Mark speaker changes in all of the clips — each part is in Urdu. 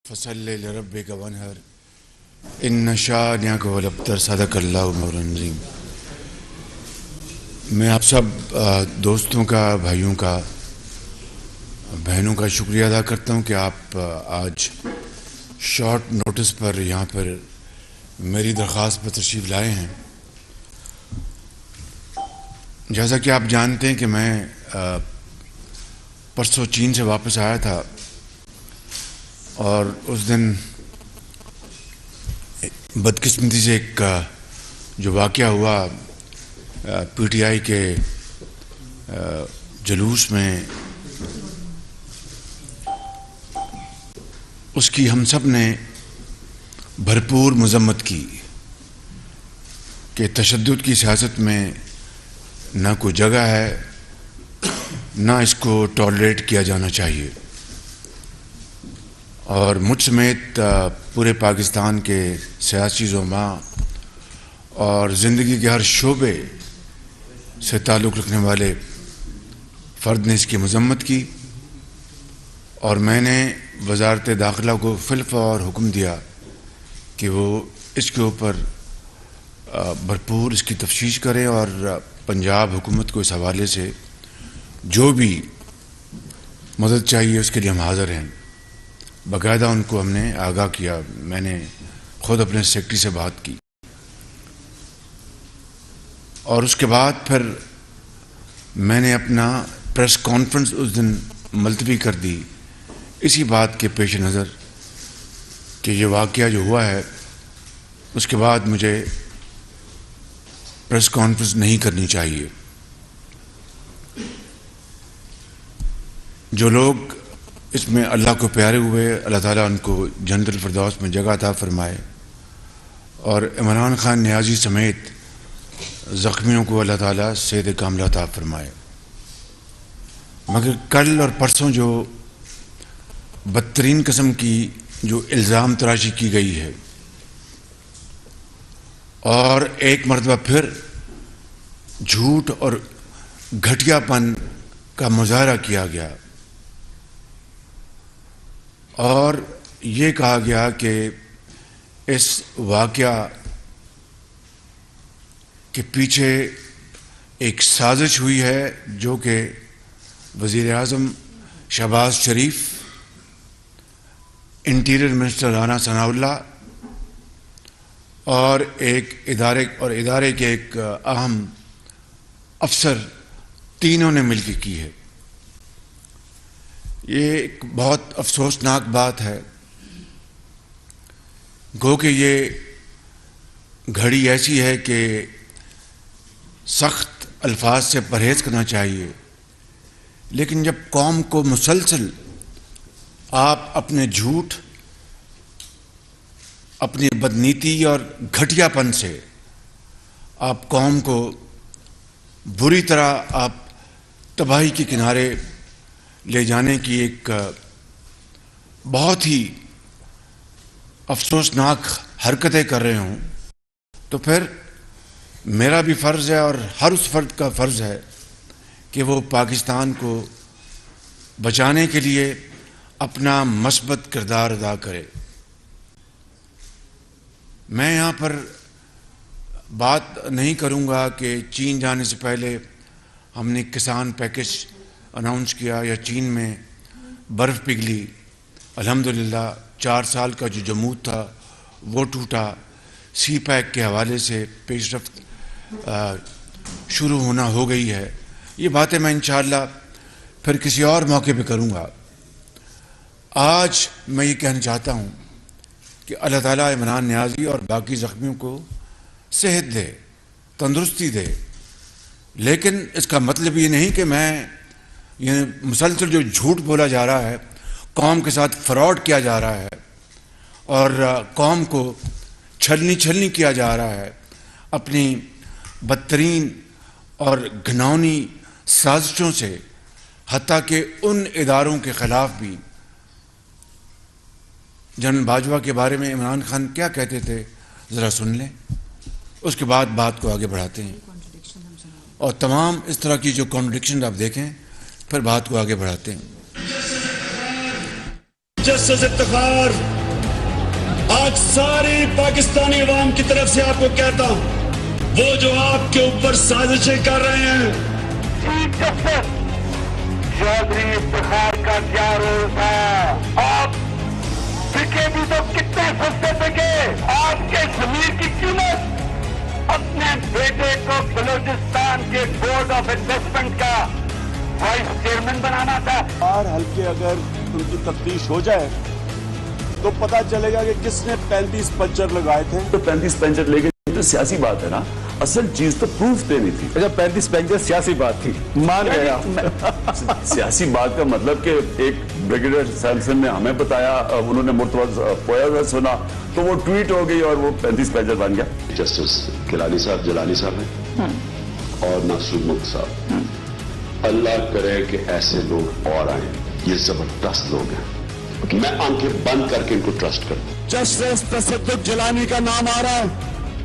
Speaker 1: فصلی لربک وانحر ان شانئک هو الابتر صدق اللہ مولانا عظیم۔ میں آپ سب دوستوں کا، بھائیوں کا، بہنوں کا شکریہ ادا کرتا ہوں کہ آپ آج شارٹ نوٹس پر یہاں پر میری درخواست پر تشریف لائے ہیں۔ جیسا کہ آپ جانتے ہیں کہ میں پرسوں چین سے واپس آیا تھا اور اس دن بدقسمتی سے ایک جو واقعہ ہوا پی ٹی آئی کے جلوس میں، اس کی ہم سب نے بھرپور مذمت کی کہ تشدد کی سیاست میں نہ کوئی جگہ ہے، نہ اس کو ٹالریٹ کیا جانا چاہیے، اور مجھ سمیت پورے پاکستان کے سیاسی زعماء اور زندگی کے ہر شعبے سے تعلق رکھنے والے فرد نے اس کی مذمت کی، اور میں نے وزارت داخلہ کو فی الفور حکم دیا کہ وہ اس کے اوپر بھرپور اس کی تفتیش کرے، اور پنجاب حکومت کو اس حوالے سے جو بھی مدد چاہیے اس کے لیے ہم حاضر ہیں۔ باقاعدہ ان کو ہم نے آگاہ کیا، میں نے خود اپنے سیکرٹری سے بات کی، اور اس کے بعد پھر میں نے اپنا پریس کانفرنس اس دن ملتوی کر دی اسی بات کے پیش نظر کہ یہ واقعہ جو ہوا ہے اس کے بعد مجھے پریس کانفرنس نہیں کرنی چاہیے۔ جو لوگ اس میں اللہ کو پیارے ہوئے، اللہ تعالیٰ ان کو جنت الفردوس میں جگہ عطا فرمائے، اور عمران خان نیازی سمیت زخمیوں کو اللہ تعالیٰ صحت کاملہ عطا فرمائے۔ مگر کل اور پرسوں جو بدترین قسم کی جو الزام تراشی کی گئی ہے، اور ایک مرتبہ پھر جھوٹ اور گھٹیا پن کا مظاہرہ کیا گیا، اور یہ کہا گیا کہ اس واقعہ کے پیچھے ایک سازش ہوئی ہے جو کہ وزیر اعظم شہباز شریف، انٹیریئر منسٹر رانا ثناء اللہ اور ایک ادارے کے ایک اہم افسر، تینوں نے مل کے کی ہے۔ یہ ایک بہت افسوسناک بات ہے، گو کہ یہ گھڑی ایسی ہے کہ سخت الفاظ سے پرہیز کرنا چاہیے، لیکن جب قوم کو مسلسل آپ اپنے جھوٹ، اپنی بدنیتی اور گھٹیا پن سے آپ قوم کو بری طرح آپ تباہی کے کنارے لے جانے کی ایک بہت ہی افسوسناک حرکتیں کر رہے ہوں، تو پھر میرا بھی فرض ہے اور ہر اس فرد کا فرض ہے کہ وہ پاکستان کو بچانے کے لیے اپنا مثبت کردار ادا کرے۔ میں یہاں پر بات نہیں کروں گا کہ چین جانے سے پہلے ہم نے کسان پیکج اناؤنس کیا یا چین میں برف پگھلی، الحمدللہ 4 سال کا جو جمود تھا وہ ٹوٹا، سی پیک کے حوالے سے پیش رفت شروع ہونا ہو گئی ہے۔ یہ باتیں میں انشاءاللہ پھر کسی اور موقع پہ کروں گا۔ آج میں یہ کہنا چاہتا ہوں کہ اللہ تعالیٰ عمران نیازی اور باقی زخمیوں کو صحت دے، تندرستی دے، لیکن اس کا مطلب یہ نہیں کہ میں یہ مسلسل جو جھوٹ بولا جا رہا ہے، قوم کے ساتھ فراڈ کیا جا رہا ہے اور قوم کو چھلنی کیا جا رہا ہے اپنی بدترین اور گھناؤنی سازشوں سے، حتیٰ کہ ان اداروں کے خلاف بھی۔ جنرل باجوہ کے بارے میں عمران خان کیا کہتے تھے ذرا سن لیں، اس کے بعد بات کو آگے بڑھاتے ہیں، اور تمام اس طرح کی جو کانٹرڈکشن آپ دیکھیں پھر بات کو آگے بڑھاتے ہیں۔
Speaker 2: جسس افتخار آج ساری پاکستانی عوام کی طرف سے آپ کو کہتا ہوں, وہ جو آپ کے اوپر سازشیں کر رہے ہیں,
Speaker 3: چیف جسٹس چودھری افتخار کا کیا رول تھا؟ آپ بکے بھی تو کتنے سستے بکے. آپ کے ضمیر کی قیمت اپنے بیٹے کو بلوچستان کے بورڈ آف انویسٹمنٹ کا وائس چیئرمین بنانا تھا.
Speaker 2: ہر ہلکے اگر ان کی تفتیش ہو جائے تو پتا چلے گا کہ کس نے 35 پنچر لگائے تھے.
Speaker 4: تو 35 پنچر لے کے تو سیاسی بات ہے نا, اصل چیز تو پروف دینی تھی.
Speaker 5: اچھا 35 پنچر سیاسی بات تھی, مان گیا.
Speaker 4: سیاسی بات کا مطلب کہ ایک بریگیڈیئر سیمسن نے ہمیں بتایا, انہوں نے مرتضی پویا کا سنا تو وہ ٹویٹ ہو گئی اور وہ 35 پنچر بن گیا.
Speaker 6: جسٹس کلانی صاحب, جلالی صاحب ہیں اور ناصر الملک صاحب. اللہ کرے کہ ایسے لوگ اور آئیں. یہ زبردست لوگ ہیں, میں آنکھیں بند کر کے ان کو ٹرسٹ کرتا ہوں.
Speaker 2: جسٹس تصدق جیلانی کا نام آ رہا ہے.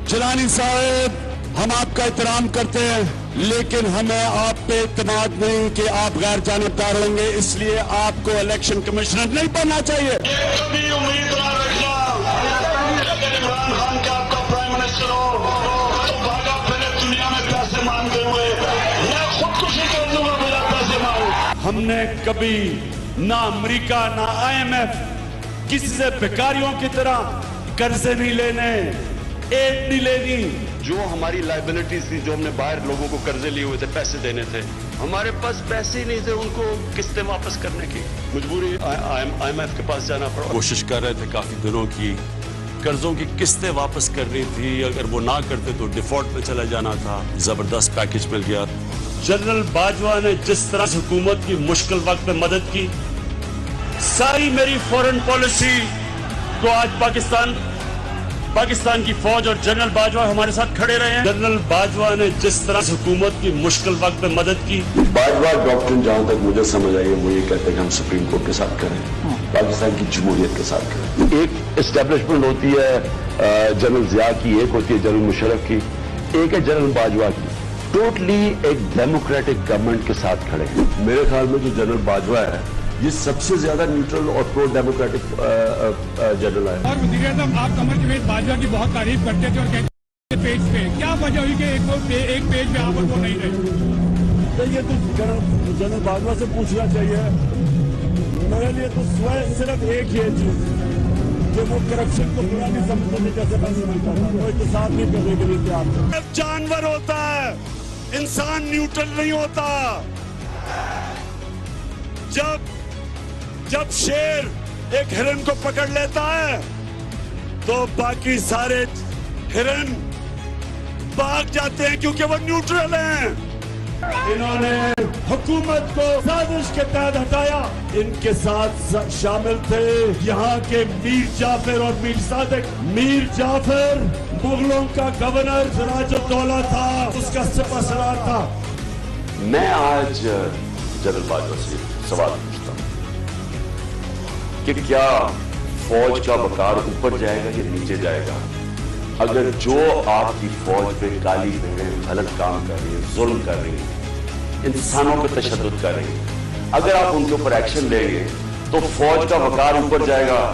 Speaker 2: جیلانی صاحب, ہم آپ کا احترام کرتے ہیں لیکن ہمیں آپ پہ اعتماد نہیں کہ آپ غیر جانبدار ہوں گے, اس لیے آپ کو الیکشن کمشنر نہیں بننا چاہیے.
Speaker 7: کبھی امید نہ رکھنا اگر عمران خان کا آپ کا پرائم منسٹر ہو تو بھاگا پھرے دنیا میں پیسے مانگتے ہوئے, میں خودکشی کر دوں گا بلا پیسے مانگ.
Speaker 2: ہم نے کبھی نہ امریکہ نہ IMF کسی سے بیکاریوں کی طرح قرضے نہیں لینے, ایڈ نہیں لینی.
Speaker 6: جو ہماری لائبلٹیز تھی, جو ہم نے باہر لوگوں کو قرضے لیے ہوئے تھے, پیسے دینے تھے, ہمارے پاس پیسے ہی نہیں تھے ان کو قسطیں واپس کرنے کی. مجبوری IMF کے پاس جانا پڑا.
Speaker 4: کوشش کر رہے تھے کافی دنوں کی, قرضوں کی قسطیں واپس کرنی تھی, اگر وہ نہ کرتے تو ڈیفالٹ میں چلا جانا تھا. زبردست پیکج مل گیا.
Speaker 2: جنرل باجوہ نے جس طرح حکومت کی مشکل وقت میں مدد کی, ساری میری فورن پالیسی کو آج پاکستان کی فوج اور جنرل باجوہ ہمارے ساتھ کھڑے رہے ہیں. جنرل باجوہ نے جس طرح حکومت کی مشکل وقت میں مدد کی.
Speaker 6: باجوہ ڈاکٹر جہاں تک مجھے سمجھ آئی ہے وہ یہ کہتے ہیں کہ ہم سپریم کورٹ کے ساتھ کریں, پاکستان کی جمہوریت کے ساتھ کریں. ایک اسٹیبلشمنٹ ہوتی ہے جنرل ضیاء کی, ایک ہوتی ہے جنرل مشرف کی, ایک ہے جنرل باجوہ کی. ٹوٹلی ایک ڈیموکریٹک گورنمنٹ کے ساتھ کھڑے ہیں. میرے خیال میں جو جنرل باجوہ ہے یہ سب سے زیادہ نیوٹرل اور پرو ڈیموکریٹک جنرل ہے.
Speaker 8: اور وزیر اعظم, آپ قمر جاوید باجوہ کی بہت تعریف کرتے تھے اور کہتے تھے پیج پہ کیا وجہ ہوئی کہ ایک پیج پہ آپ وہ نہیں رہے؟
Speaker 2: یہ تو جنرل باجوہ سے پوچھنا چاہیے. میرے لیے تو صرف ایک ہی چیز کہ وہ کرپشن کو پورا نہیں سمجھنے جیسے پیسے ملتا ہے, وہ احتساب نہیں کرنے کے لیے تیار. جانور ہوتا ہے, انسان نیوٹرل نہیں ہوتا. جب شیر ایک ہرن کو پکڑ لیتا ہے تو باقی سارے ہرن بھاگ جاتے ہیں کیونکہ وہ نیوٹرل ہیں. انہوں نے حکومت کو سازش کے تحت ہٹایا. ان کے ساتھ شامل تھے یہاں کے میر جعفر اور میر صادق. میر جعفر مغلوں کا گورنر سراج الدولہ تھا, اس کا سپہ سالار تھا.
Speaker 6: میں آج جنرل باجوہ سے سوال پوچھتا ہوں کہ کیا فوج کا وقار اوپر جائے گا یا نیچے جائے گا اگر جو آپ کی فوج پہ کالی بھیڑیں غلط کام کر رہی ہیں, ظلم کر رہی ہیں, انسانوں پہ تشدد کر رہی ہیں, اگر آپ ان کے اوپر ایکشن لیں گے تو فوج کا وقار اوپر جائے گا.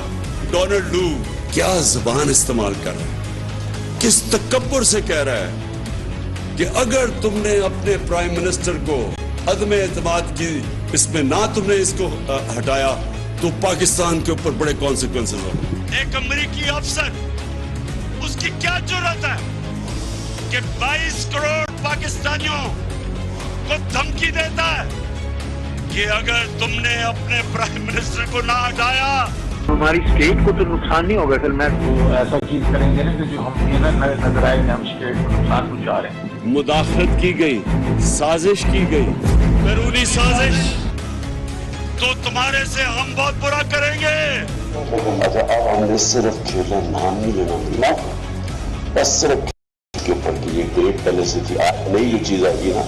Speaker 2: ڈونلڈ لو کیا زبان استعمال کر رہا ہے, کس تکبر سے کہہ رہا ہے کہ اگر تم نے اپنے پرائم منسٹر کو عدم اعتماد کی اس میں نہ تم نے اس کو ہٹایا تو پاکستان کے اوپر بڑے کانسیکوینسز ہوں. ایک امریکی افسر, اس کی کیا جرات ہے کہ 22 کروڑ پاکستانیوں کو دھمکی دیتا ہے کہ اگر تم نے اپنے پرائم منسٹر کو نہ ہٹایا
Speaker 3: ہماری اسٹیٹ کو تو نقصان نہیں ہوگا. سر میں ایسا چیز کریں گے نا کہ جو ہم نظر آئے کہ ہم اسٹیٹ کو نقصان پہنچا رہے ہیں.
Speaker 2: مداخلت کی گئی, سازش کی گئی, بیرونی سازش, تو تمہارے سے ہم بہت برا کریں گے.
Speaker 6: اگر اب ہم نے صرف کھیلا نام نہیں لینا ملا, بس صرف کے اوپر کی یہ ڈیٹ پہلے سے تھی, آج نئی جو چیز آئی نا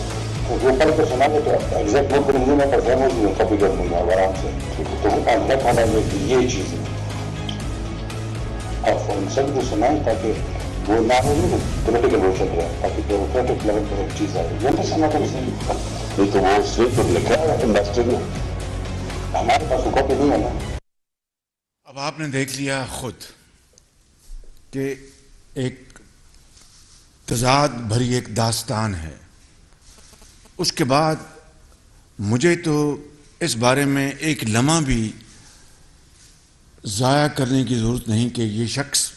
Speaker 6: وہ پڑھ کے سنا گے تو ایگزیکٹ نوٹ کریں گے, میں پڑھ رہا ہوں کبھی کر دوں گا آرام سے. تو وہ کام ہے کھانا میں کہ یہ چیز ہے آپ ان سب کو سنائیں تاکہ وہ نہ ہو پولیٹیکل ہو سکے, تاکہ ڈیموکریٹک لیول پر ایک چیز آئے. وہ تو سنا تو نہیں تو وہ صرف لکھا ہے انڈسٹری میں, ہمارے پاس وہ کاپی نہیں ہے نا.
Speaker 1: اب آپ نے دیکھ لیا خود کہ ایک تضاد بھری ایک داستان ہے. اس کے بعد مجھے تو اس بارے میں ایک لمحہ بھی ضائع کرنے کی ضرورت نہیں کہ یہ شخص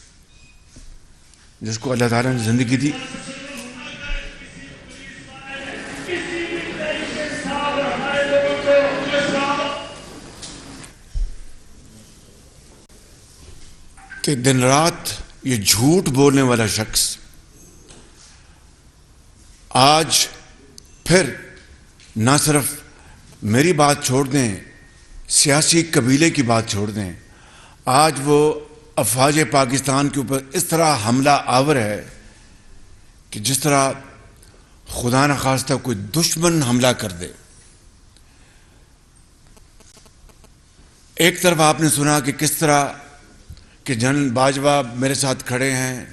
Speaker 1: جس کو اللہ تعالیٰ نے زندگی دی کہ دن رات یہ جھوٹ بولنے والا شخص آج پھر نہ صرف میری بات چھوڑ دیں، سیاسی قبیلے کی بات چھوڑ دیں، آج وہ افواج پاکستان کے اوپر اس طرح حملہ آور ہے کہ جس طرح خدا نخواستہ کوئی دشمن حملہ کر دے. ایک طرف آپ نے سنا کہ کس طرح کہ جنرل باجوہ میرے ساتھ کھڑے ہیں،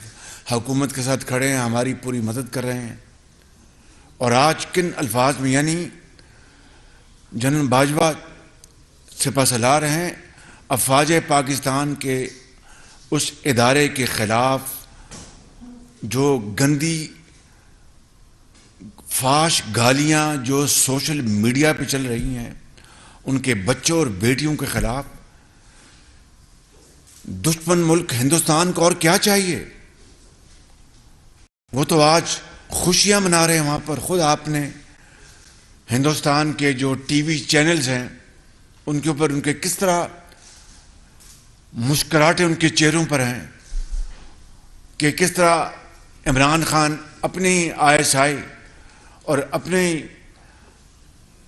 Speaker 1: حکومت کے ساتھ کھڑے ہیں، ہماری پوری مدد کر رہے ہیں، اور آج کن الفاظ میں، یعنی جنرل باجوہ سپہ سالار ہیں افواج پاکستان کے اس ادارے کے خلاف جو گندی فاش گالیاں جو سوشل میڈیا پہ چل رہی ہیں، ان کے بچوں اور بیٹیوں کے خلاف. دشمن ملک ہندوستان کو اور کیا چاہیے؟ وہ تو آج خوشیاں منا رہے ہیں وہاں پر. خود آپ نے ہندوستان کے جو ٹی وی چینلز ہیں ان کے اوپر ان کے کس طرح مسکراہٹیں ان کے چہروں پر ہیں کہ کس طرح عمران خان اپنی ISI اور اپنے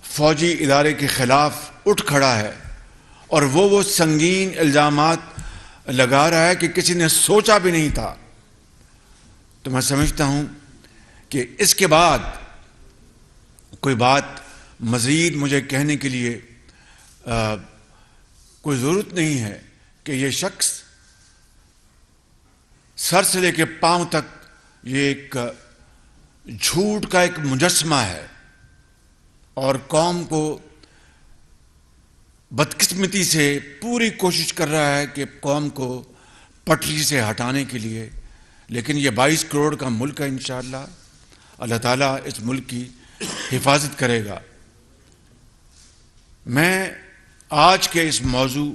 Speaker 1: فوجی ادارے کے خلاف اٹھ کھڑا ہے اور وہ سنگین الزامات لگا رہا ہے کہ کسی نے سوچا بھی نہیں تھا. تو میں سمجھتا ہوں کہ اس کے بعد کوئی بات مزید مجھے کہنے کے لیے کوئی ضرورت نہیں ہے کہ یہ شخص سر سے لے کے پاؤں تک یہ ایک جھوٹ کا ایک مجسمہ ہے اور قوم کو بدقسمتی سے پوری کوشش کر رہا ہے کہ قوم کو پٹری سے ہٹانے کے لیے. لیکن یہ 22 کروڑ کا ملک ہے، انشاءاللہ اللہ تعالیٰ اس ملک کی حفاظت کرے گا. میں آج کے اس موضوع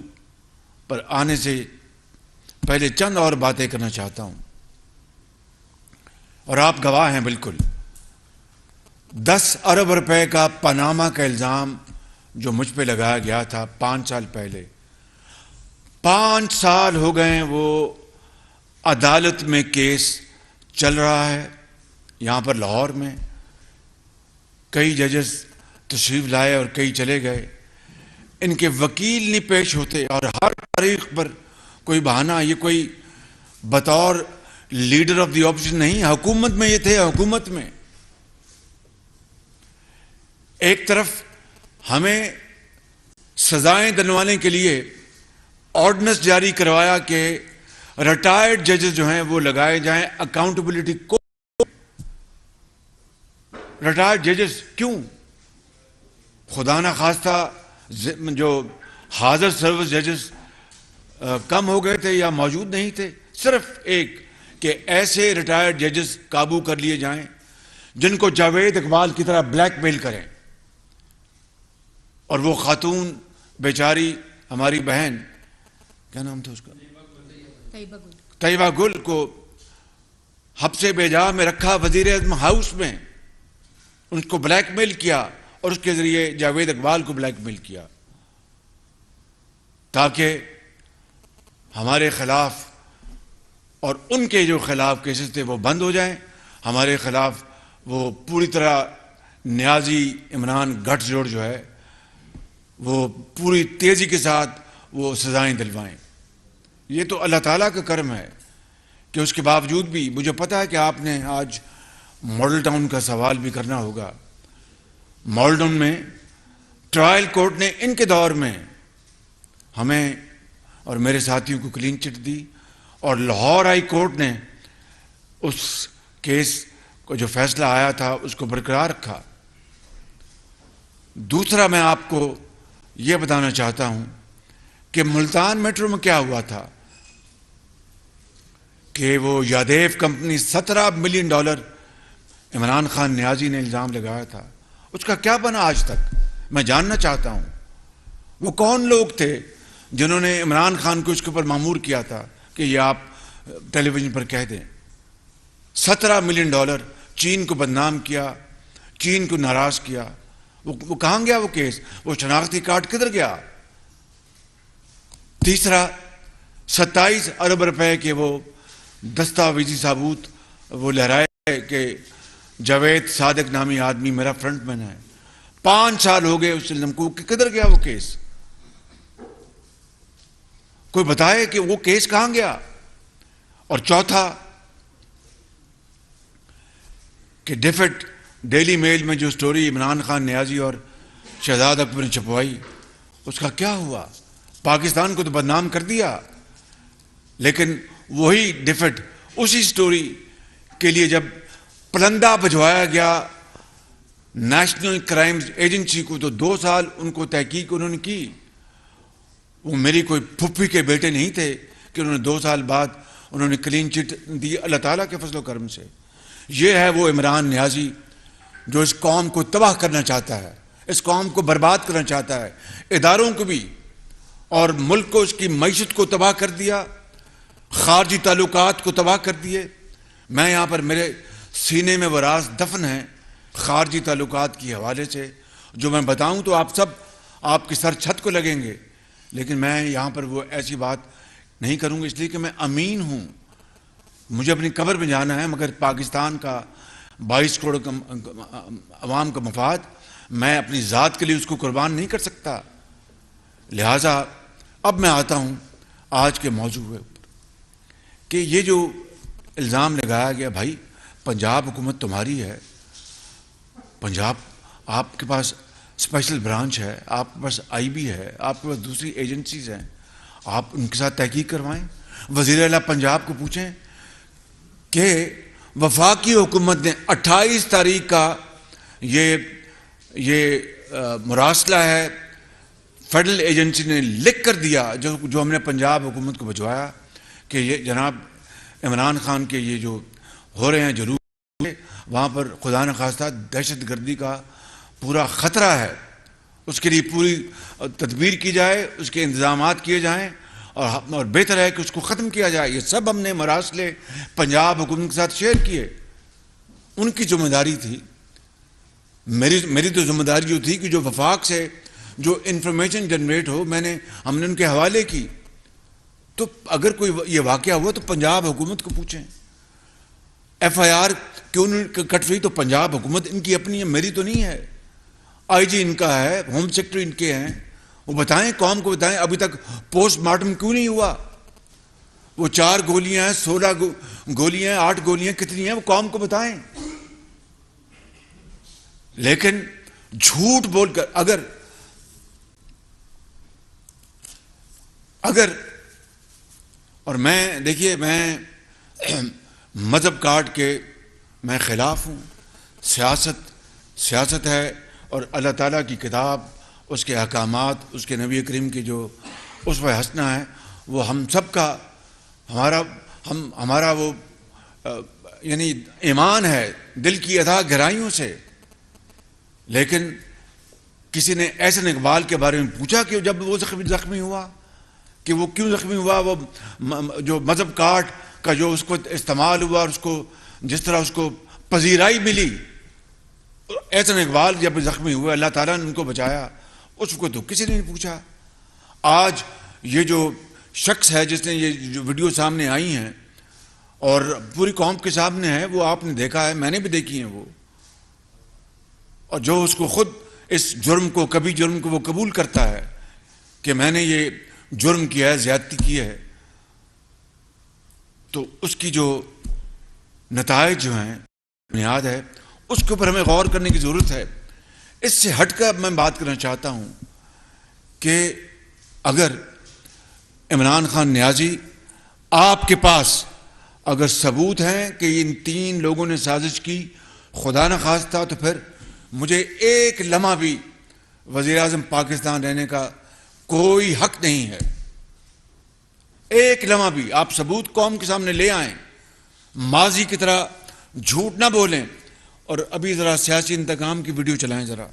Speaker 1: پر آنے سے پہلے چند اور باتیں کرنا چاہتا ہوں، اور آپ گواہ ہیں. بالکل 10 ارب روپے کا پاناما کا الزام جو مجھ پہ لگایا گیا تھا 5 سال پہلے، 5 سال ہو گئے وہ عدالت میں کیس چل رہا ہے. یہاں پر لاہور میں کئی ججز تشریف لائے اور کئی چلے گئے، ان کے وکیل نہیں پیش ہوتے، اور ہر تاریخ پر کوئی بہانہ. یہ کوئی بطور لیڈر آف دی اپوزیشن نہیں، حکومت میں یہ تھے. حکومت میں ایک طرف ہمیں سزائیں دلوانے کے لیے آرڈیننس جاری کروایا کہ ریٹائرڈ ججز جو ہیں وہ لگائے جائیں اکاؤنٹیبلٹی کو. ریٹائرڈ ججز کیوں؟ خدا نہ خواستہ جو حاضر سروس ججز کم ہو گئے تھے یا موجود نہیں تھے. صرف ایک کہ ایسے ریٹائرڈ ججز قابو کر لیے جائیں جن کو جاوید اقبال کی طرح بلیک میل کریں. اور وہ خاتون بیچاری ہماری بہن، کیا نام تھا اس کا، طیبہ گل کو حبس بیجا میں رکھا، وزیر اعظم ہاؤس میں ان کو بلیک میل کیا اور اس کے ذریعے جاوید اقبال کو بلیک میل کیا تاکہ ہمارے خلاف اور ان کے جو خلاف کیسز تھے وہ بند ہو جائیں، ہمارے خلاف وہ پوری طرح نیازی عمران گٹھ جوڑ جو ہے وہ پوری تیزی کے ساتھ وہ سزائیں دلوائیں. یہ تو اللہ تعالیٰ کا کرم ہے کہ اس کے باوجود بھی مجھے پتا ہے کہ آپ نے آج ماڈل ٹاؤن کا سوال بھی کرنا ہوگا. ماڈل ٹاؤن میں ٹرائل کورٹ نے ان کے دور میں ہمیں اور میرے ساتھیوں کو کلین چٹ دی، اور لاہور ہائی کورٹ نے اس کیس کو جو فیصلہ آیا تھا اس کو برقرار رکھا. دوسرا میں آپ کو یہ بتانا چاہتا ہوں کہ ملتان میٹرو میں کیا ہوا تھا کہ وہ یادیو کمپنی $17 ملین عمران خان نیازی نے الزام لگایا تھا، اس کا کیا بنا آج تک؟ میں جاننا چاہتا ہوں وہ کون لوگ تھے جنہوں نے عمران خان کو اس کے اوپر مامور کیا تھا کہ یہ آپ ٹیلی ویژن پر کہہ دیں۔ $17 ملین، چین کو بدنام کیا، چین کو ناراض کیا۔ وہ کہاں گیا وہ کیس؟ وہ شناختی کارڈ کدھر گیا؟ تیسرا، 27 ارب روپے کے وہ دستاویزی ثبوت وہ لہرائے کہ جاوید صادق نامی آدمی میرا فرنٹ مین ہے۔ 5 سال ہو گئے اس علم کو، کدھر گیا وہ کیس؟ کوئی بتائے کہ وہ کیس کہاں گیا؟ اور چوتھا کہ ڈیفٹ ڈیلی میل میں جو سٹوری عمران خان نیازی اور شہزاد اکبر نے چھپوائی، اس کا کیا ہوا؟ پاکستان کو تو بدنام کر دیا، لیکن وہی ڈیفٹ اسی سٹوری کے لیے جب پلندہ بھجوایا گیا نیشنل کرائمز ایجنسی کو تو 2 سال ان کو تحقیق انہوں نے کی۔ وہ میری کوئی پھپھی کے بیٹے نہیں تھے کہ انہوں نے 2 سال بعد انہوں نے کلین چٹ دی اللہ تعالیٰ کے فضل و کرم سے۔ یہ ہے وہ عمران نیازی جو اس قوم کو تباہ کرنا چاہتا ہے، اس قوم کو برباد کرنا چاہتا ہے، اداروں کو بھی، اور ملک کو، اس کی معیشت کو تباہ کر دیا، خارجی تعلقات کو تباہ کر دیے۔ میں یہاں پر میرے سینے میں وہ راز دفن ہیں خارجی تعلقات کے حوالے سے، جو میں بتاؤں تو آپ سب آپ کے سر چھت کو لگیں گے، لیکن میں یہاں پر وہ ایسی بات نہیں کروں گا، اس لیے کہ میں امین ہوں، مجھے اپنی قبر میں جانا ہے، مگر پاکستان کا 22 کروڑ عوام کا مفاد میں اپنی ذات کے لیے اس کو قربان نہیں کر سکتا۔ لہٰذا اب میں آتا ہوں آج کے موضوع پر کہ یہ جو الزام لگایا گیا، بھائی پنجاب حکومت تمہاری ہے، پنجاب آپ کے پاس اسپیشل برانچ ہے، آپ کے پاس آئی بی ہے، آپ کے پاس دوسری ایجنسیز ہیں، آپ ان کے ساتھ تحقیق کروائیں۔ وزیر اعلیٰ پنجاب کو پوچھیں کہ وفاقی حکومت نے 28 تاریخ کا یہ مراسلہ ہے، فیڈرل ایجنسی نے لکھ کر دیا، جو ہم نے پنجاب حکومت کو بھجوایا کہ یہ جناب عمران خان کے یہ جو ہو رہے ہیں جلوس، وہاں پر خدا نخواستہ دہشت گردی کا پورا خطرہ ہے، اس کے لیے پوری تدبیر کی جائے، اس کے انتظامات کیے جائیں، اور بہتر ہے کہ اس کو ختم کیا جائے۔ یہ سب ہم نے مراسلے پنجاب حکومت کے ساتھ شیئر کیے۔ ان کی ذمہ داری تھی، میری تو ذمہ داری جو تھی کہ جو وفاق سے جو انفارمیشن جنریٹ ہو ہم نے ان کے حوالے کی۔ تو اگر کوئی یہ واقعہ ہوا تو پنجاب حکومت کو پوچھیں، ایف آئی آر کیوں نہیں کٹ رہی؟ تو پنجاب حکومت ان کی اپنی ہے، میری تو نہیں ہے۔ آئی جی ان کا ہے، ہوم سیکرٹری ان کے ہیں، وہ بتائیں، قوم کو بتائیں ابھی تک پوسٹ مارٹم کیوں نہیں ہوا؟ وہ 4 گولیاں ہیں، 16 گولیاں ہیں، 8 گولیاں کتنی ہیں، وہ قوم کو بتائیں۔ لیکن جھوٹ بول کر اگر اور میں دیکھیے، میں مذہب کارڈ کے میں خلاف ہوں، سیاست ہے، اور اللہ تعالیٰ کی کتاب، اس کے احکامات، اس کے نبی کریم کی جو اسوہ حسنہ ہے، وہ ہم سب کا ہمارا وہ یعنی ایمان ہے دل کی اتھاہ گہرائیوں سے۔ لیکن کسی نے احسن اقبال کے بارے میں پوچھا کہ جب وہ زخمی ہوا کہ وہ کیوں زخمی ہوا، وہ جو مذہب کارڈ کا جو اس کو استعمال ہوا اور اس کو جس طرح اس کو پذیرائی ملی، احسن اقبال جب زخمی ہوئے اللہ تعالیٰ نے ان کو بچایا، اس کو تو کسی نے نہیں پوچھا۔ آج یہ جو شخص ہے جس نے یہ جو ویڈیو سامنے آئی ہیں اور پوری قوم کے سامنے ہے، وہ آپ نے دیکھا ہے، میں نے بھی دیکھی ہیں وہ، اور جو اس کو خود اس جرم کو وہ قبول کرتا ہے کہ میں نے یہ جرم کیا ہے، زیادتی کی ہے، تو اس کی جو نتائج جو ہیں بنیاد ہے، اس کے اوپر ہمیں غور کرنے کی ضرورت ہے۔ اس سے ہٹ کر میں بات کرنا چاہتا ہوں کہ اگر عمران خان نیازی آپ کے پاس اگر ثبوت ہیں کہ ان 3 لوگوں نے سازش کی، خدا نخواستہ، تو پھر مجھے ایک لمحہ بھی وزیر اعظم پاکستان رہنے کا کوئی حق نہیں ہے۔ ایک لمحہ بھی آپ ثبوت قوم کے سامنے لے آئیں۔ ماضی کی طرح جھوٹ نہ بولیں اور ابھی ذرا سیاسی انتقام کی ویڈیو چلائیں ذرا.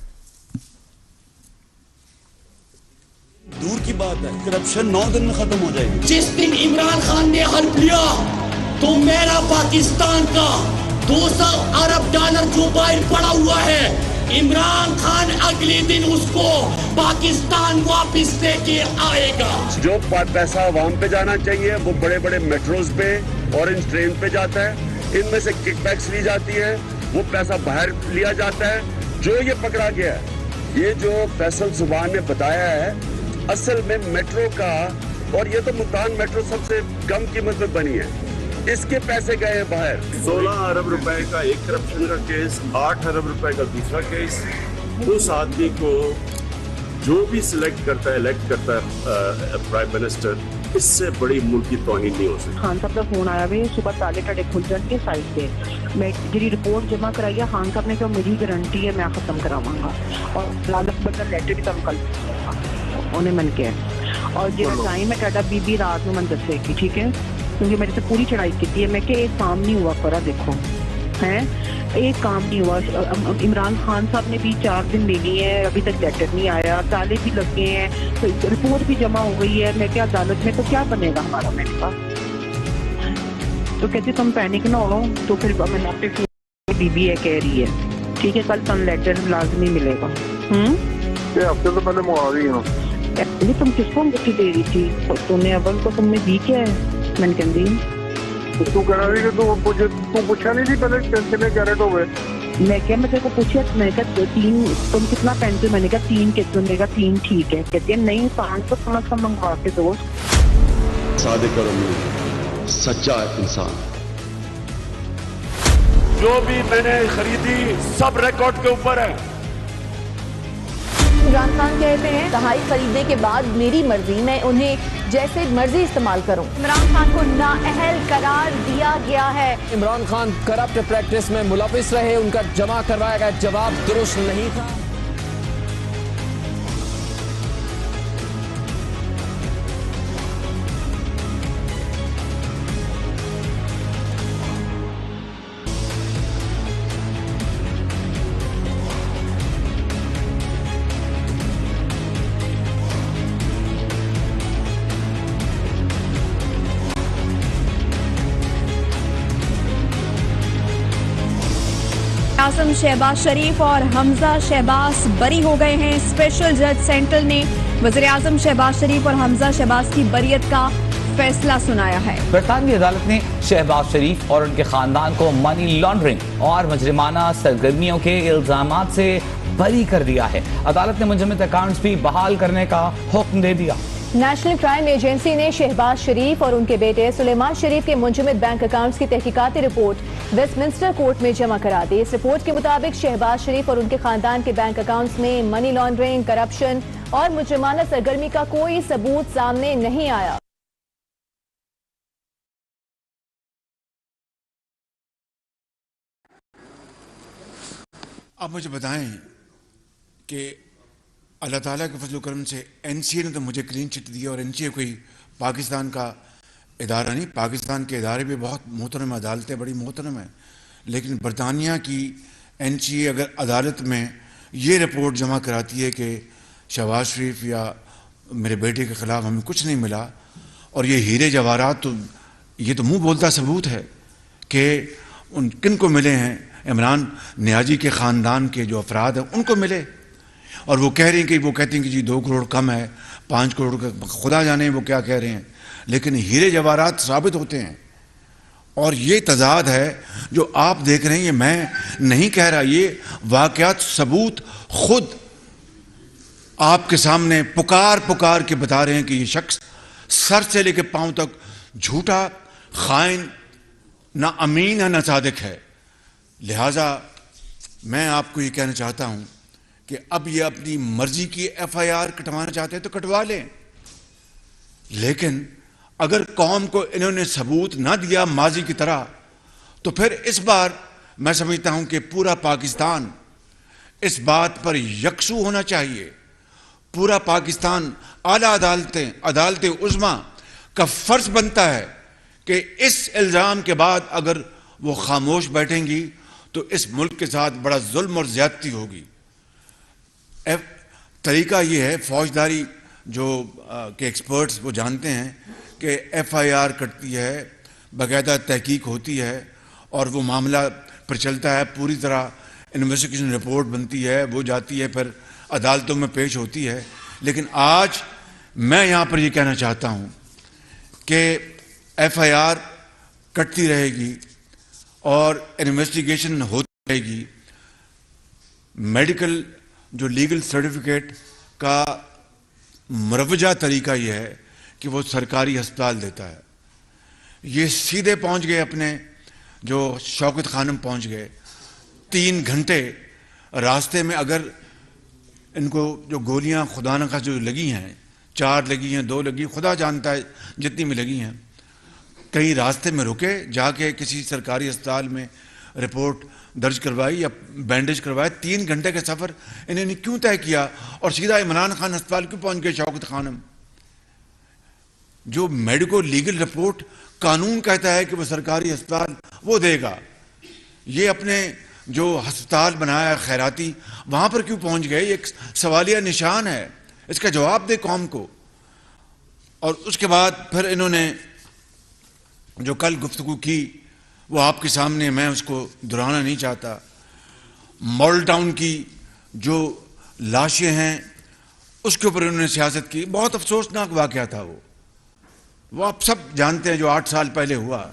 Speaker 2: دور کی بات ہے, کرپشن 9 دن میں ختم ہو جائے گی.
Speaker 9: جس دن عمران خان نے حلف لیا تو میرا پاکستان کا 200 ارب ڈالر جو باہر پڑا ہوا ہے, عمران خان اگلے دن اس کو پاکستان واپس لے کے آئے گا.
Speaker 2: جو پیسہ عوام پہ جانا چاہیے وہ بڑے بڑے میٹروز پہ, اورنج ٹرین پہ جاتا ہے, ان میں سے کک بیکس لی جاتی ہے, وہ پیسہ باہر لیا جاتا ہے. جو یہ پکڑا گیا ہے, یہ جو فیصل زبان نے بتایا ہے, اصل میں میٹرو کا, اور یہ تو ملتان میٹرو سب سے کم قیمت میں بنی ہے, اس کے پیسے گئے ہیں باہر. 16 ارب روپے کا ایک کرپشن کا کیس, 8 ارب روپے کا دوسرا کیس. اس آدمی کو جو بھی سلیکٹ کرتا ہے, الیکٹ کرتا ہے پرائم منسٹر, اس سے بڑی ملک کی توہین نہیں ہو سکتی.
Speaker 10: خان صاحب کا فون آیا بھی صبح تالے ٹاڑے کھل جان کے سائڈ پہ, میں جی رپورٹ جمع کرائی ہے. خان صاحب نے کہا میری گارنٹی ہے میں ختم کراواں گا, اور لالچ بڑا لیٹر بھی تم کل انہیں من کے, اور جی ٹائم ہے ٹاٹا بی بی رات میں من دسے گی, ٹھیک ہے, کیونکہ میرے سے پوری چڑھائی کی ہے. میں کہ ایک کام نہیں ہوا کرا, دیکھو ہیں ایک کام نہیں ہوا. عمران خان صاحب نے بھی 4 دن لے لیے ہیں, ابھی تک لیٹر نہیں آیا, تالے بھی لگے ہیں, رپورٹ بھی جمع ہو گئی ہے. میں کیا عدالت میں تو کیا بنے گا ہمارا, میں نے کہا تو کہتے تم پینک نہ ہو. تو پھر میں نے آپ کے بی بی ہے کہہ رہی ہے, ٹھیک ہے کل تم لیٹر لازمی ملے گا.
Speaker 11: ہفتے تو پہلے میں آ رہی ہوں.
Speaker 10: تم کس کو انگوٹھی دے رہی تھی, تم نے اول کو تم نے دی کیا ہے. میں نے کہہ دی
Speaker 11: تو کہہ رہی کہ تو پوچھا نہیں تھی پہلے کتنے کیرٹ ہو گئے.
Speaker 10: میں کیا میں تیرے کو پوچھا, میں نے کہا 3, تم کتنا پہنتے ہو, میں نے کہا 3 کتنے, نے کہا 3 ٹھیک ہے. کہتی ہے نہیں 5 تو کم از کم منگوا کے دوست.
Speaker 2: صادق اور امین سچا انسان.
Speaker 6: جو بھی میں نے خریدی سب ریکارڈ کے اوپر ہے.
Speaker 12: عمران خان کہتے ہیں دہائی خریدنے کے بعد میری مرضی, میں انہیں جیسے مرضی استعمال کروں. عمران خان کو نااہل قرار دیا گیا ہے.
Speaker 13: عمران خان کرپٹ پریکٹس میں ملوث رہے, ان کا جمع کروایا گیا جواب درست نہیں تھا.
Speaker 12: اعظم شہباز شریف اور حمزہ شہباز بری ہو گئے ہیں. اسپیشل جج سینٹرل نے وزیر اعظم شہباز شریف اور حمزہ شہباز کی بریت کا فیصلہ سنایا ہے.
Speaker 14: برطانوی عدالت نے شہباز شریف اور ان کے خاندان کو منی لانڈرنگ اور مجرمانہ سرگرمیوں کے الزامات سے بری کر دیا ہے. عدالت نے منجمد اکاؤنٹس بھی بحال کرنے کا حکم دے دیا.
Speaker 12: نیشنل کرائم ایجنسی نے شہباز شریف اور ان کے بیٹے سلیمان شریف کے منجمد بینک اکاؤنٹس کی تحقیقاتی رپورٹ ویسٹ منسٹر کورٹ میں جمع کرا دی. اس رپورٹ کے مطابق شہباز شریف اور ان کے خاندان کے بینک اکاؤنٹس میں منی لانڈرنگ, کرپشن اور مجرمانہ سرگرمی کا کوئی ثبوت سامنے نہیں آیا.
Speaker 1: آپ مجھے بتائیں کہ اللہ تعالیٰ کے فضل و کرم سے این سی اے نے تو مجھے کلین چٹ دیا, اور این سی اے کوئی پاکستان کا ادارہ نہیں. پاکستان کے ادارے بھی بہت محترم, عدالتیں بڑی محترم ہیں, لیکن برطانیہ کی این سی اے اگر عدالت میں یہ رپورٹ جمع کراتی ہے کہ شہباز شریف یا میرے بیٹے کے خلاف ہمیں کچھ نہیں ملا, اور یہ ہیرے جواہرات, تو یہ تو منہ بولتا ثبوت ہے کہ ان کن کو ملے ہیں. عمران نیازی کے خاندان کے جو افراد ہیں ان کو ملے, اور وہ کہہ رہے ہیں کہ وہ کہتے ہیں کہ جی 2 کروڑ کم ہے, 5 کروڑ کا, خدا جانے وہ کیا کہہ رہے ہیں, لیکن ہیرے جواہرات ثابت ہوتے ہیں. اور یہ تضاد ہے جو آپ دیکھ رہے ہیں, یہ میں نہیں کہہ رہا, یہ واقعات ثبوت خود آپ کے سامنے پکار کے بتا رہے ہیں کہ یہ شخص سر سے لے کے پاؤں تک جھوٹا, خائن, نہ امین ہے نہ صادق ہے. لہٰذا میں آپ کو یہ کہنا چاہتا ہوں کہ اب یہ اپنی مرضی کی ایف آئی آر کٹوانا چاہتے ہیں تو کٹوا لیں, لیکن اگر قوم کو انہوں نے ثبوت نہ دیا ماضی کی طرح, تو پھر اس بار میں سمجھتا ہوں کہ پورا پاکستان اس بات پر یکسو ہونا چاہیے. پورا پاکستان اعلیٰ عدالت عظمیٰ کا فرض بنتا ہے کہ اس الزام کے بعد اگر وہ خاموش بیٹھیں گی تو اس ملک کے ساتھ بڑا ظلم اور زیادتی ہوگی. طریقہ یہ ہے، فوجداری جو کہ ایکسپرٹس وہ جانتے ہیں کہ FIR کٹتی ہے، باقاعدہ تحقیق ہوتی ہے اور وہ معاملہ پھر چلتا ہے، پوری طرح انویسٹیگیشن رپورٹ بنتی ہے، وہ جاتی ہے، پھر عدالتوں میں پیش ہوتی ہے. لیکن آج میں یہاں پر یہ کہنا چاہتا ہوں کہ FIR کٹتی رہے گی اور انویسٹیگیشن ہوتی رہے گی. میڈیکل جو لیگل سرٹیفکیٹ کا مروجہ طریقہ یہ ہے کہ وہ سرکاری ہسپتال دیتا ہے. یہ سیدھے پہنچ گئے اپنے جو شوکت خانم پہنچ گئے. 3 گھنٹے راستے میں اگر ان کو جو گولیاں خدا نخواستہ جو لگی ہیں، 4 لگی ہیں، 2 لگی، خدا جانتا ہے جتنی میں لگی ہیں، کہیں راستے میں رکے، جا کے کسی سرکاری اسپتال میں رپورٹ درج کروائی یا بینڈیج کروایا. 3 گھنٹے کا سفر انہوں نے کیوں طے کیا اور سیدھا عمران خان ہسپتال کیوں پہنچ گئے شوکت خانم؟ جو میڈیکو لیگل رپورٹ قانون کہتا ہے کہ وہ سرکاری ہسپتال وہ دے گا، یہ اپنے جو ہسپتال بنایا ہے خیراتی وہاں پر کیوں پہنچ گئے؟ یہ ایک سوالیہ نشان ہے، اس کا جواب دے قوم کو. اور اس کے بعد پھر انہوں نے جو کل گفتگو کی وہ آپ کے سامنے، میں اس کو دہرانا نہیں چاہتا. ماڈل ٹاؤن کی جو لاشیں ہیں اس کے اوپر انہوں نے سیاست کی. بہت افسوسناک واقعہ تھا وہ آپ سب جانتے ہیں جو 8 سال پہلے ہوا.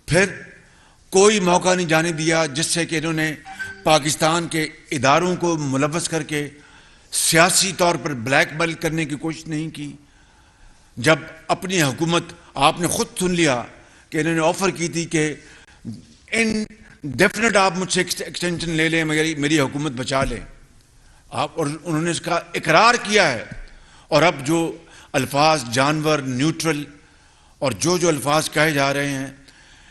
Speaker 1: پھر کوئی موقع نہیں جانے دیا جس سے کہ انہوں نے پاکستان کے اداروں کو ملوث کر کے سیاسی طور پر بلیک میل کرنے کی کوشش نہیں کی. جب اپنی حکومت، آپ نے خود سن لیا کہ انہوں نے آفر کی تھی کہ انڈیفینٹ آپ مجھ سے ایکسٹینشن لے لیں، میری حکومت بچا لیں آپ، اور انہوں نے اس کا اقرار کیا ہے. اور اب جو الفاظ جانور، نیوٹرل اور جو الفاظ کہے جا رہے ہیں،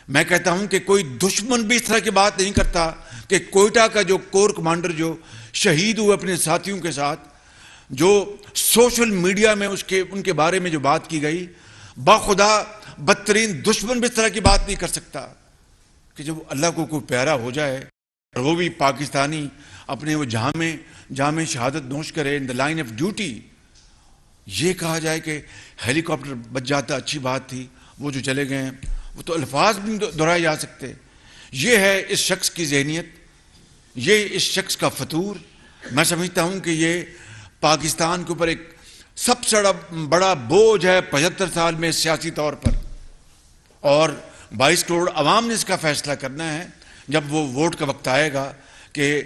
Speaker 1: میں کہتا ہوں کہ کوئی دشمن بھی اس طرح کی بات نہیں کرتا کہ کوئٹہ کا جو کور کمانڈر جو شہید ہوئے اپنے ساتھیوں کے ساتھ، جو سوشل میڈیا میں ان کے بارے میں جو بات کی گئی، باخدا بدترین دشمن بھی اس طرح کی بات نہیں کر سکتا کہ جب اللہ کو کوئی پیارا ہو جائے اور وہ بھی پاکستانی اپنے وہ جامع شہادت نوش کرے ان دا لائن آف ڈیوٹی، یہ کہا جائے کہ ہیلی کاپٹر بچ جاتا اچھی بات تھی، وہ جو چلے گئے ہیں، وہ تو الفاظ بھی دہرائے جا سکتے. یہ ہے اس شخص کی ذہنیت، یہ اس شخص کا فطور. میں سمجھتا ہوں کہ یہ پاکستان کے اوپر ایک سب سے بڑا بوجھ ہے 75 سال میں سیاسی طور پر، اور 22 کروڑ عوام نے اس کا فیصلہ کرنا ہے جب وہ ووٹ کا وقت آئے گا کہ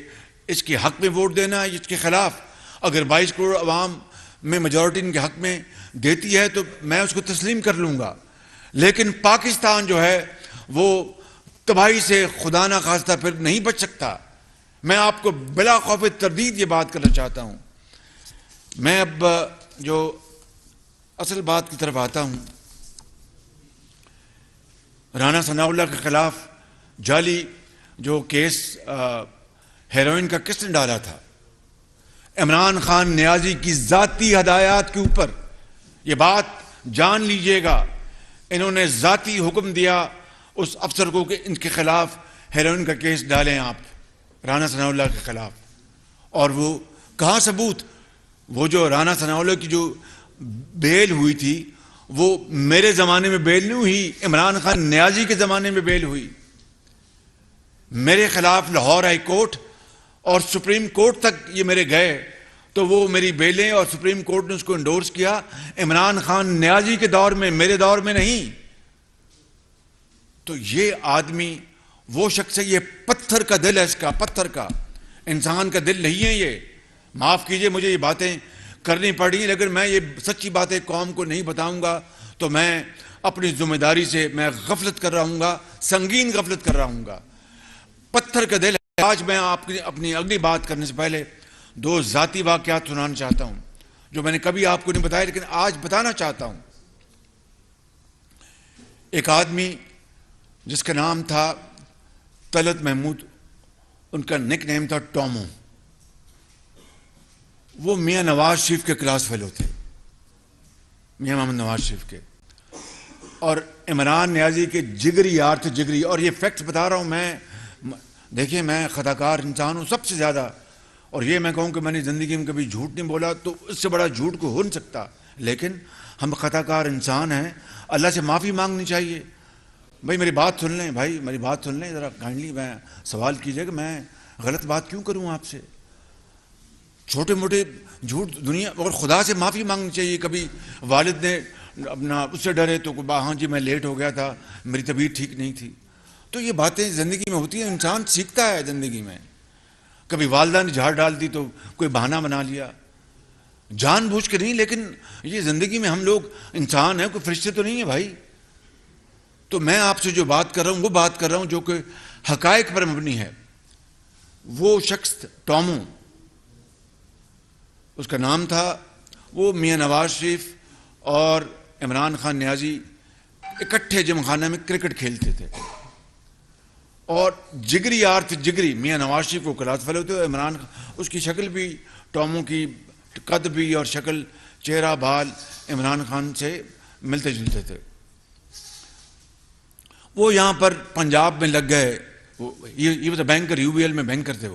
Speaker 1: اس کے حق میں ووٹ دینا ہے اس کے خلاف. اگر 22 کروڑ عوام میں میجورٹی ان کے حق میں دیتی ہے تو میں اس کو تسلیم کر لوں گا. لیکن پاکستان جو ہے وہ تباہی سے خدا نہ خواستہ پھر نہیں بچ سکتا. میں آپ کو بلا خوف تردید یہ بات کرنا چاہتا ہوں. میں اب جو اصل بات کی طرف آتا ہوں. رانا ثناء اللہ کے خلاف جعلی جو کیس ہیروئن کا کس نے ڈالا تھا؟ عمران خان نیازی کی ذاتی ہدایات کے اوپر. یہ بات جان لیجئے گا، انہوں نے ذاتی حکم دیا اس افسر کو کہ ان کے خلاف ہیروئن کا کیس ڈالیں آپ رانا ثناء اللہ کے خلاف. اور وہ کہاں ثبوت؟ وہ جو رانا ثناء اللہ کی جو بیل ہوئی تھی وہ میرے زمانے میں بیل نہیں ہوئی، عمران خان نیازی کے زمانے میں بیل ہوئی. میرے خلاف لاہور ہائی کورٹ اور سپریم کورٹ تک یہ میرے گئے تو وہ میری بیلیں اور سپریم کورٹ نے اس کو انڈورس کیا. عمران خان نیازی کے دور میں، میرے دور میں نہیں. تو یہ آدمی وہ شخص ہے، یہ پتھر کا دل ہے، اس کا پتھر کا، انسان کا دل نہیں ہے. یہ معاف کیجئے مجھے یہ باتیں کرنی پڑی، لیکن میں یہ سچی باتیں قوم کو نہیں بتاؤں گا تو میں اپنی ذمہ داری سے میں غفلت کر رہا ہوں گا، سنگین غفلت کر رہا ہوں گا. پتھر کا دل ہے. آج میں آپ کی اپنی اگلی بات کرنے سے پہلے 2 ذاتی واقعات سنانا چاہتا ہوں جو میں نے کبھی آپ کو نہیں بتایا لیکن آج بتانا چاہتا ہوں. ایک آدمی جس کا نام تھا طلعت محمود، ان کا نک نیم تھا ٹومو. وہ میاں نواز شریف کے کلاس فیلو تھے، میاں محمد نواز شریف کے. اور عمران نیازی کے جگری یار تھے، جگری. اور یہ فیکٹس بتا رہا ہوں میں. دیکھیں میں خطا کار انسان ہوں سب سے زیادہ، اور یہ میں کہوں کہ میں نے زندگی میں کبھی جھوٹ نہیں بولا تو اس سے بڑا جھوٹ کو ہو نہیں سکتا، لیکن ہم خطا کار انسان ہیں، اللہ سے معافی مانگنی چاہیے. بھائی میری بات سن لیں، بھائی میری بات سن لیں ذرا کائنڈلی. میں سوال کیجئے کہ میں غلط بات کیوں کروں آپ سے؟ چھوٹے موٹے جھوٹ دنیا، اور خدا سے معافی مانگنی چاہیے. کبھی والد نے اپنا اس سے ڈرے تو ہاں جی میں لیٹ ہو گیا تھا، میری طبیعت ٹھیک نہیں تھی. تو یہ باتیں زندگی میں ہوتی ہیں، انسان سیکھتا ہے زندگی میں. کبھی والدہ نے جھاڑ ڈال دی تو کوئی بہانہ بنا لیا، جان بوجھ کے نہیں، لیکن یہ زندگی میں ہم لوگ انسان ہیں، کوئی فرشتے تو نہیں ہیں بھائی. تو میں آپ سے جو بات کر رہا ہوں وہ بات کر رہا ہوں جو کہ حقائق پر مبنی ہے. وہ شخص ٹامو، اس کا نام تھا، وہ میاں نواز شریف اور عمران خان نیازی اکٹھے جم خانہ میں کرکٹ کھیلتے تھے، اور جگری یار تھے، جگری. میاں نواز شریف کو کلاس فیلو تھے، عمران اس کی شکل بھی، ٹامو کی قد بھی اور شکل، چہرہ بال عمران خان سے ملتے جلتے تھے. وہ یہاں پر پنجاب میں لگ گئے. یہ بینکر، یو بی ایل میں بینکر تھے.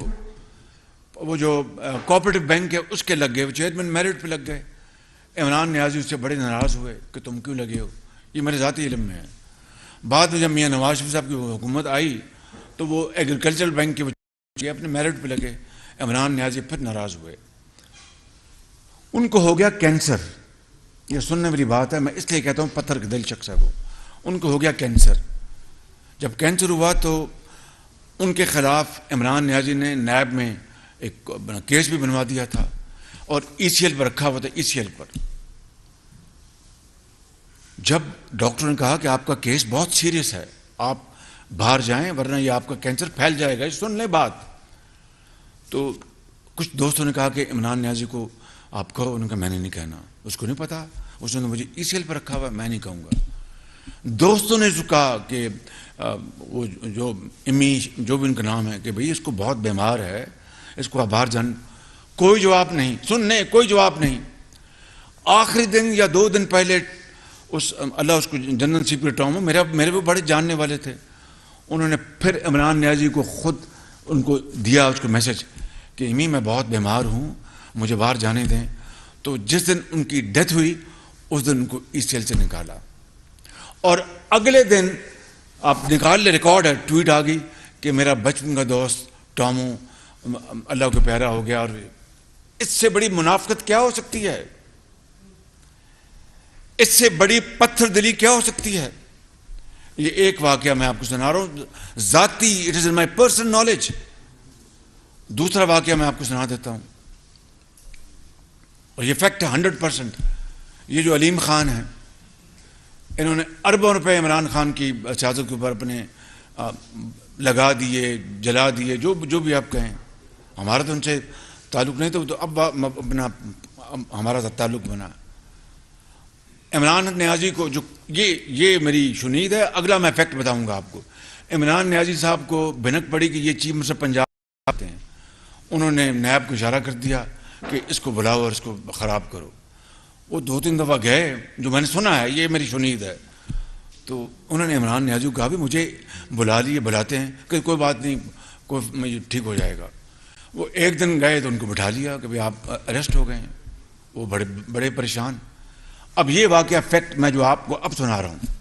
Speaker 1: وہ جو کوآپریٹو بینک ہے اس کے لگ گئے، وہ چیئرمین میرٹ پہ لگ گئے. عمران نیازی اس سے بڑے ناراض ہوئے کہ تم کیوں لگے ہو، یہ میرے ذاتی علم میں ہے. بعد میں جب میاں نواز شریف صاحب کی حکومت آئی تو وہ ایگریکلچرل بینک کے اپنے میرٹ پہ لگے. عمران نیازی پھر ناراض ہوئے. ان کو ہو گیا کینسر. یہ سننے والی بات ہے، میں اس لیے کہتا ہوں پتھر کے دل شخص ہے وہ. ان کو ہو گیا کینسر. جب کینسر ہوا تو ان کے خلاف عمران نیازی نے نیب میں ایک کیس بھی بنوا دیا تھا، اور ای سی ایل پر رکھا ہوا تھا. ای سی ایل پر جب ڈاکٹر نے کہا کہ آپ کا کیس بہت سیریس ہے، آپ باہر جائیں ورنہ یہ آپ کا کینسر پھیل جائے گا، سن لیں بات. تو کچھ دوستوں نے کہا کہ عمران نیازی کو آپ کہو. انہوں نے کہا میں نے نہیں کہنا، اس کو نہیں پتا، اس نے مجھے ای سی ایل پر رکھا ہوا ہے، میں نہیں کہوں گا. دوستوں نے کہا کہ وہ جو امی جو بھی ان کا نام ہے کہ بھئی اس کو بہت بیمار ہے، اس کو آپ باہر جان. کوئی جواب نہیں، سننے کوئی جواب نہیں. آخری دن یا 2 دن پہلے اللہ اس کو جنرل سیکرٹری ٹامو، میرے وہ بڑے جاننے والے تھے، انہوں نے پھر عمران نیازی کو خود ان کو دیا اس کو میسج کہ امی میں بہت بیمار ہوں، مجھے باہر جانے دیں. تو جس دن ان کی ڈیتھ ہوئی اس دن ان کو ای سی ایل سے نکالا، اور اگلے دن آپ نکال لے، ریکارڈ ہے، ٹویٹ آ گئی کہ میرا بچپن کا دوست ٹامو اللہ کو پیارا ہو گیا. اور اس سے بڑی منافقت کیا ہو سکتی ہے؟ اس سے بڑی پتھر دلی کیا ہو سکتی ہے؟ یہ ایک واقعہ میں آپ کو سنا رہا ہوں ذاتی، it is in my personal knowledge. دوسرا واقعہ میں آپ کو سنا دیتا ہوں، اور یہ فیکٹ ہے 100%. یہ جو علیم خان ہیں، انہوں نے اربوں روپے عمران خان کی سیاست کے اوپر اپنے لگا دیے، جلا دیے، جو بھی آپ کہیں. ہمارا تو ان سے تعلق نہیں تو اب اپنا ہمارا تعلق بنا. عمران نیازی کو جو یہ میری شنید ہے، اگلا میں فیکٹ بتاؤں گا آپ کو. عمران نیازی صاحب کو بھنک پڑی کہ یہ چیف منسٹر پنجاب آتے ہیں. انہوں نے نیب کو اشارہ کر دیا کہ اس کو بلاؤ اور اس کو خراب کرو. وہ 2-3 دفعہ گئے، جو میں نے سنا ہے، یہ میری شنید ہے. تو انہوں نے عمران نیازی کو کہا بھی مجھے بلا لیے، بلاتے ہیں کہ کوئی بات نہیں، کوئی ٹھیک ہو جائے گا. وہ ایک دن گئے تو ان کو بٹھا لیا کہ بھئی آپ اریسٹ ہو گئے ہیں. وہ بڑے پریشان. اب یہ واقعہ فیکٹ میں جو آپ کو اب سنا رہا ہوں.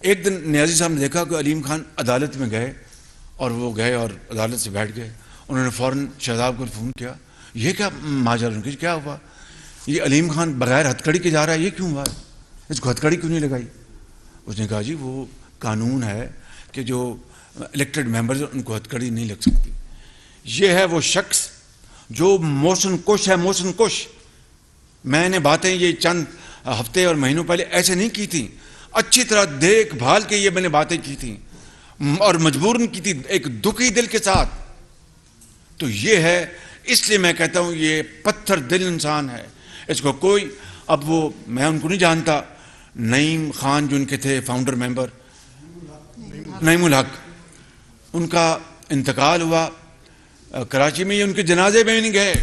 Speaker 1: ایک دن نیازی صاحب نے دیکھا کہ علیم خان عدالت میں گئے، اور وہ گئے اور عدالت سے بیٹھ گئے. انہوں نے فوراً شہزاد کو فون کیا، یہ کیا ماجرا، کیا ہوا؟ یہ علیم خان بغیر ہتھکڑی کے جا رہا ہے، یہ کیوں ہوا؟ اس کو ہتھکڑی کیوں نہیں لگائی؟ اس نے کہا جی وہ قانون ہے کہ جو الیکٹڈ ممبرز ان کو ہتھکڑی نہیں لگ سکتی. یہ ہے وہ شخص جو موشن کش ہے، موشن کش. میں نے باتیں یہ چند ہفتے اور مہینوں پہلے ایسے نہیں کی تھیں، اچھی طرح دیکھ بھال کے یہ میں نے باتیں کی تھیں، اور مجبوراً کی تھی ایک دکھی دل کے ساتھ. تو یہ ہے، اس لیے میں کہتا ہوں یہ پتھر دل انسان ہے. اس کو کوئی، اب وہ میں ان کو نہیں جانتا. نعیم خان جو ان کے تھے فاؤنڈر ممبر، نعیم الحق، ان کا انتقال ہوا کراچی میں، یہ ان کے جنازے میں نہیں گئے.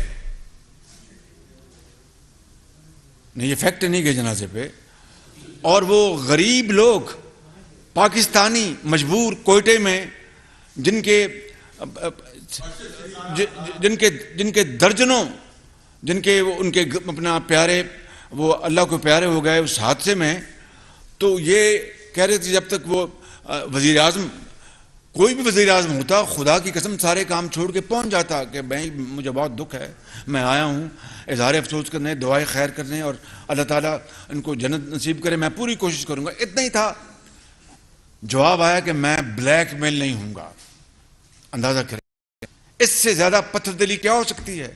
Speaker 1: نہیں، یہ فیکٹ نہیں گئے جنازے پہ. اور وہ غریب لوگ پاکستانی مجبور کوئٹے میں جن کے درجنوں ان کے اپنا پیارے وہ اللہ کو پیارے ہو گئے اس حادثے میں، تو یہ کہہ رہے تھے جب تک وہ وزیر اعظم، کوئی بھی وزیر اعظم ہوتا، خدا کی قسم سارے کام چھوڑ کے پہنچ جاتا کہ بھائی مجھے بہت دکھ ہے، میں آیا ہوں اظہار افسوس کرنے، دعائیں خیر کرنے، اور اللہ تعالیٰ ان کو جنت نصیب کرے، میں پوری کوشش کروں گا. اتنا ہی تھا. جواب آیا کہ میں بلیک میل نہیں ہوں گا. اندازہ کریں اس سے زیادہ پتھر دلی کیا ہو سکتی ہے.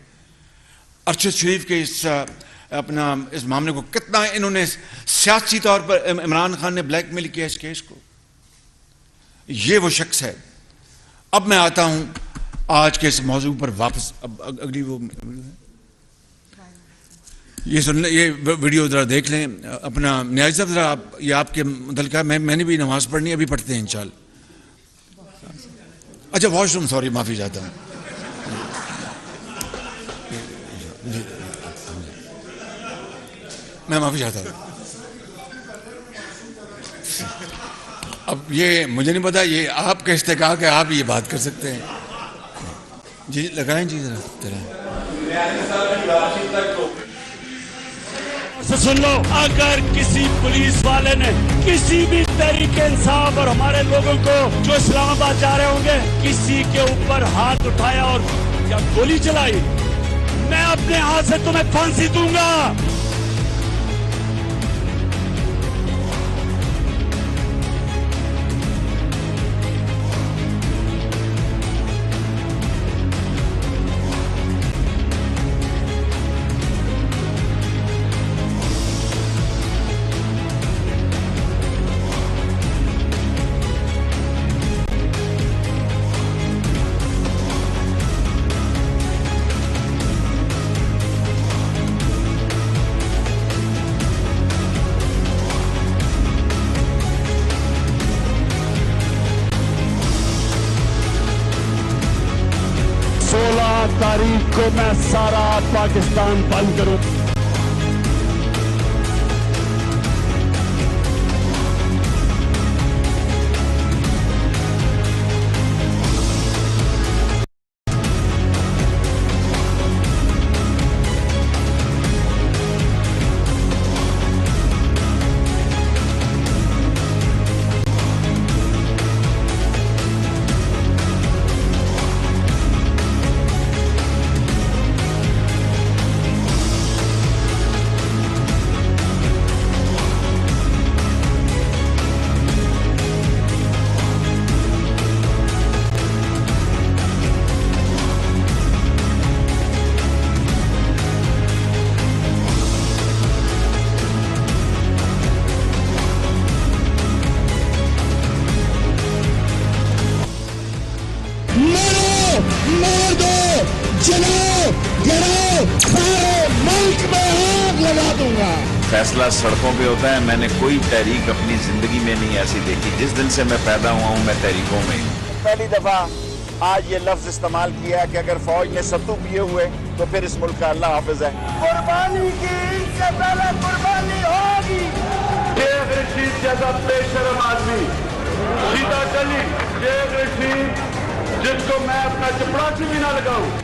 Speaker 1: ارشد شریف کے اس معاملے کو کتنا انہوں نے سیاسی طور پر عمران خان نے بلیک میل کیا اس کیس کو. یہ وہ شخص ہے. اب میں آتا ہوں آج کے اس موضوع پر واپس. اب اگلی وہ یہ ویڈیو ذرا دیکھ لیں. اپنا نیاز صاحب ذرا یہ آپ کے متعلقہ میں نے بھی نماز پڑھنی ہے، ابھی پڑھتے ہیں انشاءاللہ. اچھا واش روم، سوری، معافی چاہتا ہوں. میں معافی چاہتا ہوں. اب یہ مجھے نہیں پتا، یہ آپ کا استحقاق ہے، آپ یہ بات کر سکتے ہیں. جی لگائیں جی ذرا.
Speaker 9: سن لو، اگر کسی پولیس والے نے کسی بھی تحریک انصاف اور ہمارے لوگوں کو جو اسلام آباد جا رہے ہوں گے کسی کے اوپر ہاتھ اٹھایا اور یا گولی چلائی، میں اپنے ہاتھ سے تمہیں پھانسی دوں گا. تاریخ کو میں سارا پاکستان بند کروں.
Speaker 6: فیصلہ سڑکوں پہ ہوتا ہے. میں نے کوئی تحریک اپنی زندگی میں نہیں ایسی دیکھی. جس دن سے میں پیدا ہوا ہوں میں تحریکوں میں.
Speaker 15: پہلی دفعہ آج یہ لفظ استعمال کیا ہے کہ اگر فوج نے ستو پیے ہوئے تو پھر اس ملک کا اللہ حافظ ہے. قربانی کی ان سے پہلے قربانی ہوگی.
Speaker 7: شیخ رشید جیسا بے شرم آدمی، سیدھا چلی شیخ رشید جس کو میں اپنا چپڑاسی بھی نہ لگاؤں.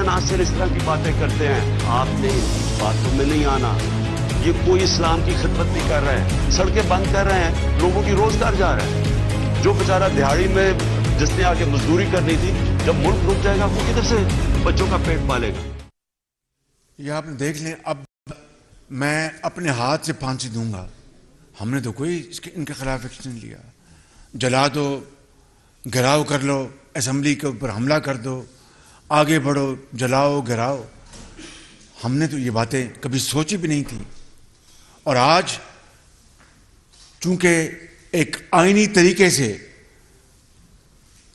Speaker 2: عناصر اس طرح کی باتیں کرتے ہیں. آپ نے باتوں میں نہیں آنا. یہ کوئی اسلام کی خدمت نہیں کر رہا ہے. سڑکیں بند کر رہے ہیں، لوگوں کی روزگار جا رہا ہے. جو بیچارہ دہاڑی میں جس نے آگے مزدوری کرنی تھی، جب ملک رک جائے گا وہ کدھر سے بچوں کا پیٹ پالے گا.
Speaker 1: یہ آپ نے دیکھ لیں. اب میں اپنے ہاتھ سے پھانسی دوں گا. ہم نے تو کوئی ان کے خلاف ایکشن نہیں لیا. جلا دو، گھراؤ کر لو، اسمبلی کے اوپر حملہ کر دو، آگے بڑھو، جلاؤ، گراؤ. ہم نے تو یہ باتیں کبھی سوچی بھی نہیں تھی. اور آج چونکہ ایک آئینی طریقے سے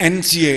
Speaker 1: NCA,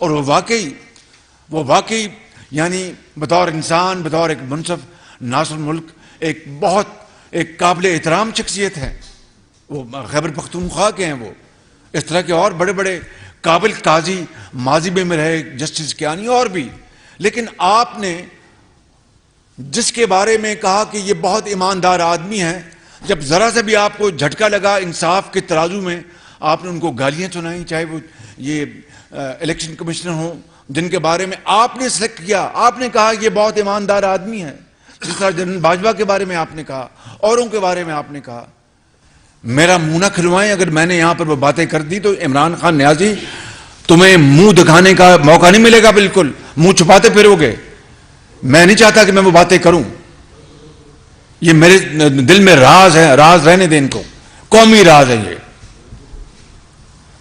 Speaker 1: اور وہ واقعی یعنی بطور انسان، بطور ایک منصف ناصر ملک ایک قابل احترام شخصیت ہے. وہ خیبر پختونخوا کے ہیں. وہ اس طرح کے اور بڑے بڑے قابل قاضی ماضی میں رہے، جسٹس کیانی اور بھی. لیکن آپ نے جس کے بارے میں کہا کہ یہ بہت ایماندار آدمی ہے، جب ذرا سے بھی آپ کو جھٹکا لگا انصاف کے ترازو میں، آپ نے ان کو گالیاں سنائیں، چاہے وہ یہ الیکشن کمشنر ہوں جن کے بارے میں آپ نے سلیکٹ کیا. آپ نے کہا یہ بہت ایماندار آدمی ہے، جس طرح جنرل باجوہ کے بارے میں آپ نے کہا، اوروں کے بارے میں آپ نے کہا. میرا منہ نہ کھلوائیں. اگر میں نے یہاں پر وہ باتیں کر دی تو عمران خان نیازی تمہیں منہ دکھانے کا موقع نہیں ملے گا. بالکل منہ چھپاتے پھرو گے. میں نہیں چاہتا کہ میں وہ باتیں کروں. یہ میرے دل میں راز ہے، راز رہنے دیں ان کو، قومی راز ہے یہ.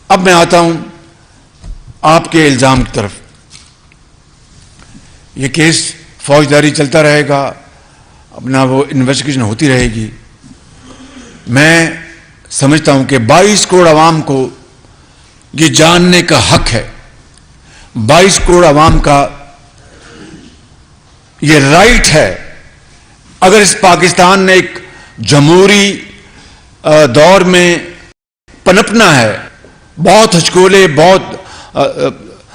Speaker 1: اب میں آتا ہوں آپ کے الزام کی طرف. یہ کیس فوجداری چلتا رہے گا، اپنا وہ انویسٹیگیشن ہوتی رہے گی. میں سمجھتا ہوں کہ 22 کروڑ عوام کو یہ جاننے کا حق ہے، 22 کروڑ عوام کا یہ رائٹ ہے. اگر اس پاکستان نے ایک جمہوری دور میں پنپنا ہے، بہت ہچکولے، بہت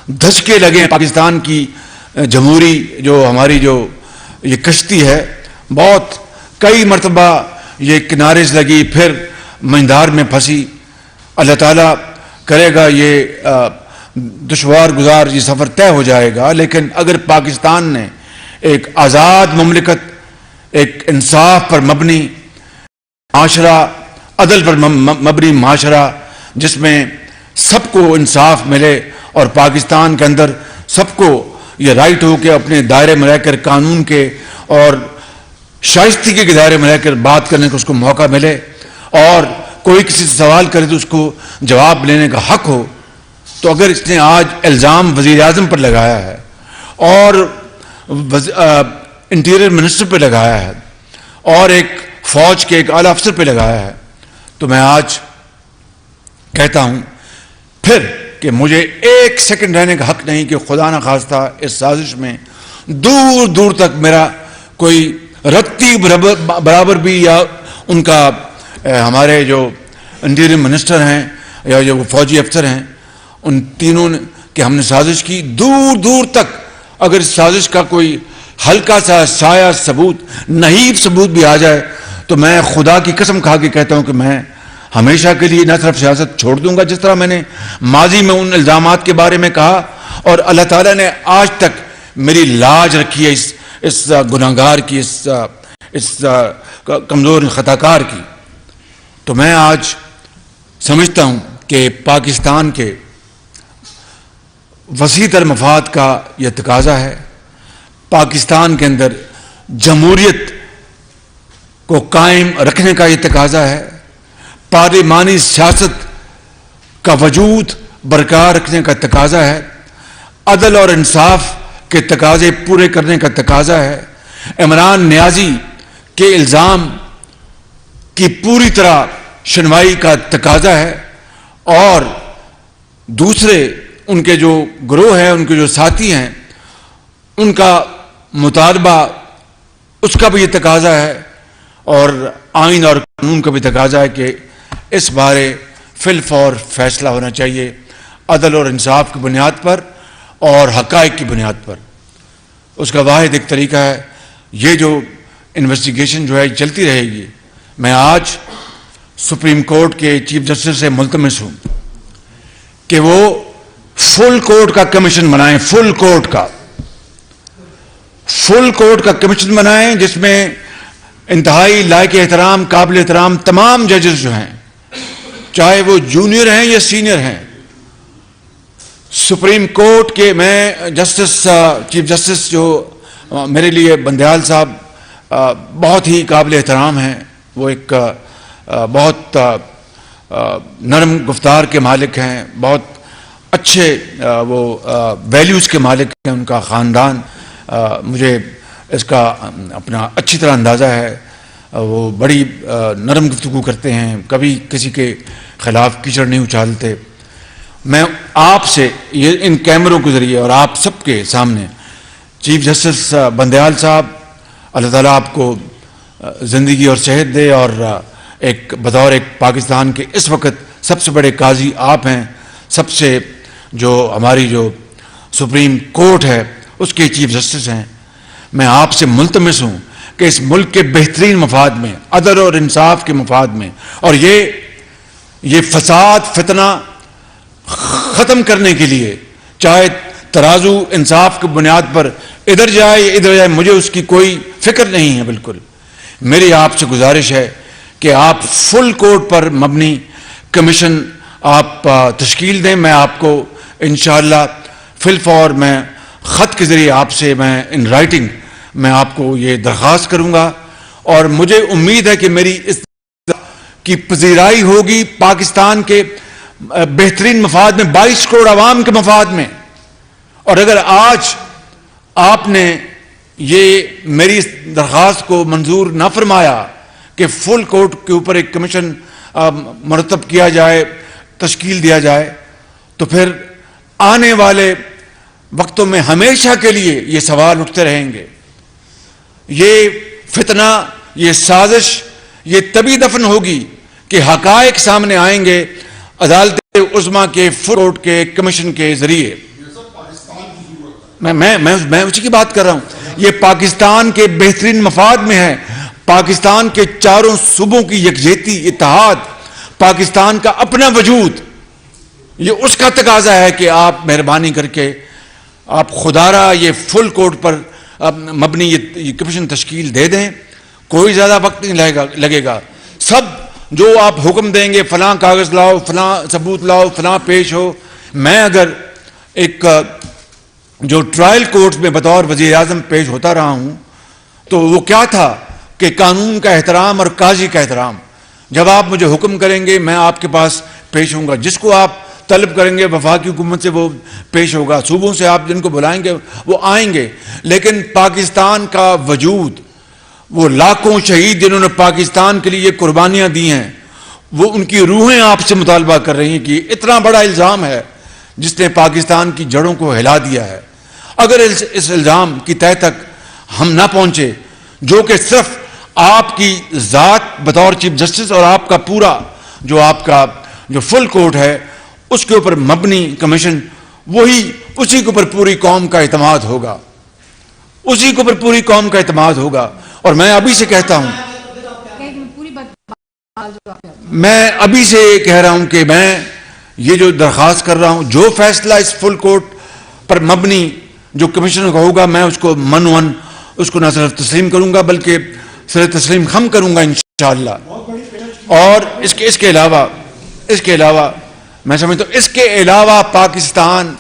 Speaker 1: دھچکے لگے ہیں پاکستان کی جمہوری جو ہماری جو یہ کشتی ہے، بہت کئی مرتبہ یہ کنارے سے لگی، پھر مجدار میں پھنسی. اللہ تعالیٰ کرے گا یہ دشوار گزار یہ سفر طے ہو جائے گا. لیکن اگر پاکستان نے ایک آزاد مملکت، ایک انصاف پر مبنی معاشرہ، عدل پر مبنی معاشرہ جس میں سب کو انصاف ملے اور پاکستان کے اندر سب کو یہ رائٹ ہو کہ اپنے دائرے میں رہ کر قانون کے اور شائستگی کے دائرے میں رہ کر بات کرنے کو اس کو موقع ملے، اور کوئی کسی سے سوال کرے تو اس کو جواب لینے کا حق ہو. تو اگر اس نے آج الزام وزیر اعظم پر لگایا ہے اور انٹیریئر منسٹر پہ لگایا ہے اور ایک فوج کے ایک اعلیٰ افسر پہ لگایا ہے، تو میں آج کہتا ہوں پھر کہ مجھے ایک سیکنڈ رہنے کا حق نہیں کہ خدا نہ خواستہ اس سازش میں دور دور تک میرا کوئی رتی برابر بھی، یا ان کا ہمارے جو انٹیریئر منسٹر ہیں یا جو فوجی افسر ہیں ان تینوں نے کہ ہم نے سازش کی، دور دور تک اگر اس سازش کا کوئی ہلکا سا سایہ ثبوت، نحیف ثبوت بھی آ جائے تو میں خدا کی قسم کھا کے کہتا ہوں کہ میں ہمیشہ کے لیے نہ صرف سیاست چھوڑ دوں گا، جس طرح میں نے ماضی میں ان الزامات کے بارے میں کہا، اور اللہ تعالیٰ نے آج تک میری لاج رکھی ہے اس گناہگار کی، اس کمزور خطاکار کی. تو میں آج سمجھتا ہوں کہ پاکستان کے وسیع تر مفاد کا یہ تقاضا ہے، پاکستان کے اندر جمہوریت کو قائم رکھنے کا یہ تقاضا ہے، پارلیمانی سیاست کا وجود برقرار رکھنے کا تقاضا ہے، عدل اور انصاف کے تقاضے پورے کرنے کا تقاضا ہے، عمران نیازی کے الزام کی پوری طرح شنوائی کا تقاضا ہے، اور دوسرے ان کے جو گروہ ہیں، ان کے جو ساتھی ہیں، ان کا مطالبہ اس کا بھی یہ تقاضا ہے، اور آئین اور قانون کا بھی تقاضا ہے کہ اس بارے فی الفور فیصلہ ہونا چاہیے، عدل اور انصاف کی بنیاد پر اور حقائق کی بنیاد پر. اس کا واحد ایک طریقہ ہے یہ جو انویسٹیگیشن جو ہے چلتی رہے گی. میں آج سپریم کورٹ کے چیف جسٹس سے ملتمس ہوں کہ وہ فل کورٹ کا کمیشن بنائیں، فل کورٹ کا کمیشن بنائیں، جس میں انتہائی لائق احترام، قابل احترام تمام ججز جو ہیں، چاہے وہ جونیئر ہیں یا سینئر ہیں، سپریم کورٹ کے میں چیف جسٹس جو میرے لیے بندیال صاحب بہت ہی قابل احترام ہیں، وہ ایک بہت نرم گفتار کے مالک ہیں، بہت اچھے وہ ویلیوز کے مالک ہیں، ان کا خاندان مجھے اس کا اپنا اچھی طرح اندازہ ہے. وہ بڑی نرم گفتگو کرتے ہیں، کبھی کسی کے خلاف کیچڑ نہیں اچھالتے، میں آپ سے یہ ان کیمروں کے ذریعے اور آپ سب کے سامنے چیف جسٹس بندیال صاحب، اللہ تعالیٰ آپ کو زندگی اور صحت دے، اور ایک بطور ایک پاکستان کے اس وقت سب سے بڑے قاضی آپ ہیں، سب سے جو ہماری جو سپریم کورٹ ہے اس کے چیف جسٹس ہیں. میں آپ سے ملتمس ہوں کہ اس ملک کے بہترین مفاد میں، عدل اور انصاف کے مفاد میں، اور یہ فساد فتنہ ختم کرنے کے لیے، چاہے ترازو انصاف کی بنیاد پر ادھر جائے یا ادھر جائے، مجھے اس کی کوئی فکر نہیں ہے. بالکل میری آپ سے گزارش ہے کہ آپ فل کورٹ پر مبنی کمیشن آپ تشکیل دیں. میں آپ کو انشاءاللہ فی الفور میں خط کے ذریعے آپ سے میں ان رائٹنگ میں آپ کو یہ درخواست کروں گا، اور مجھے امید ہے کہ میری اس کی پذیرائی ہوگی پاکستان کے بہترین مفاد میں، 22 کروڑ عوام کے مفاد میں. اور اگر آج آپ نے یہ میری اس درخواست کو منظور نہ فرمایا کہ فل کورٹ کے اوپر ایک کمیشن مرتب کیا جائے، تشکیل دیا جائے، تو پھر آنے والے وقتوں میں ہمیشہ کے لیے یہ سوال اٹھتے رہیں گے. یہ فتنہ، یہ سازش، یہ تبھی دفن ہوگی کہ حقائق سامنے آئیں گے عدالت عظمیٰ کے فل کورٹ کے کمیشن کے ذریعے. میں اسی کی بات کر رہا ہوں. یہ پاکستان کے بہترین مفاد میں ہے، پاکستان کے چاروں صوبوں کی یکجہتی، اتحاد، پاکستان کا اپنا وجود، یہ اس کا تقاضا ہے کہ آپ مہربانی کر کے آپ خدارہ یہ فل کورٹ پر مبنی یہ کمیشن تشکیل دے دیں. کوئی زیادہ وقت نہیں لگے گا. سب جو آپ حکم دیں گے، فلاں کاغذ لاؤ، فلاں ثبوت لاؤ، فلاں پیش ہو. میں اگر ایک جو ٹرائل کورٹ میں بطور وزیر اعظم پیش ہوتا رہا ہوں تو وہ کیا تھا کہ قانون کا احترام اور قاضی کا احترام. جب آپ مجھے حکم کریں گے میں آپ کے پاس پیش ہوں گا، جس کو آپ طلب کریں گے وفاقی حکومت سے وہ پیش ہوگا، صوبوں سے آپ جن کو بلائیں گے وہ آئیں گے. لیکن پاکستان کا وجود، وہ لاکھوں شہید جنہوں نے پاکستان کے لیے قربانیاں دی ہیں، وہ ان کی روحیں آپ سے مطالبہ کر رہی ہیں کہ اتنا بڑا الزام ہے جس نے پاکستان کی جڑوں کو ہلا دیا ہے. اگر اس الزام کی تہہ تک ہم نہ پہنچے، جو کہ صرف آپ کی ذات بطور چیف جسٹس اور آپ کا پورا جو آپ کا جو فل کورٹ ہے اس کے اوپر مبنی کمیشن، اسی کے اوپر پوری قوم کا اعتماد ہوگا، اسی کے اوپر پوری قوم کا اعتماد ہوگا. اور میں ابھی سے کہتا ہوں، میں ابھی سے کہہ رہا ہوں کہ میں یہ جو درخواست کر رہا ہوں، جو فیصلہ اس فل کورٹ پر مبنی جو کمیشن کا ہوگا، میں اس کو منون اس کو نہ صرف تسلیم کروں گا بلکہ صرف تسلیم ہم کروں گا انشاءاللہ. اور اس کے علاوہ میں سمجھتا ہوں اس کے علاوہ پاکستان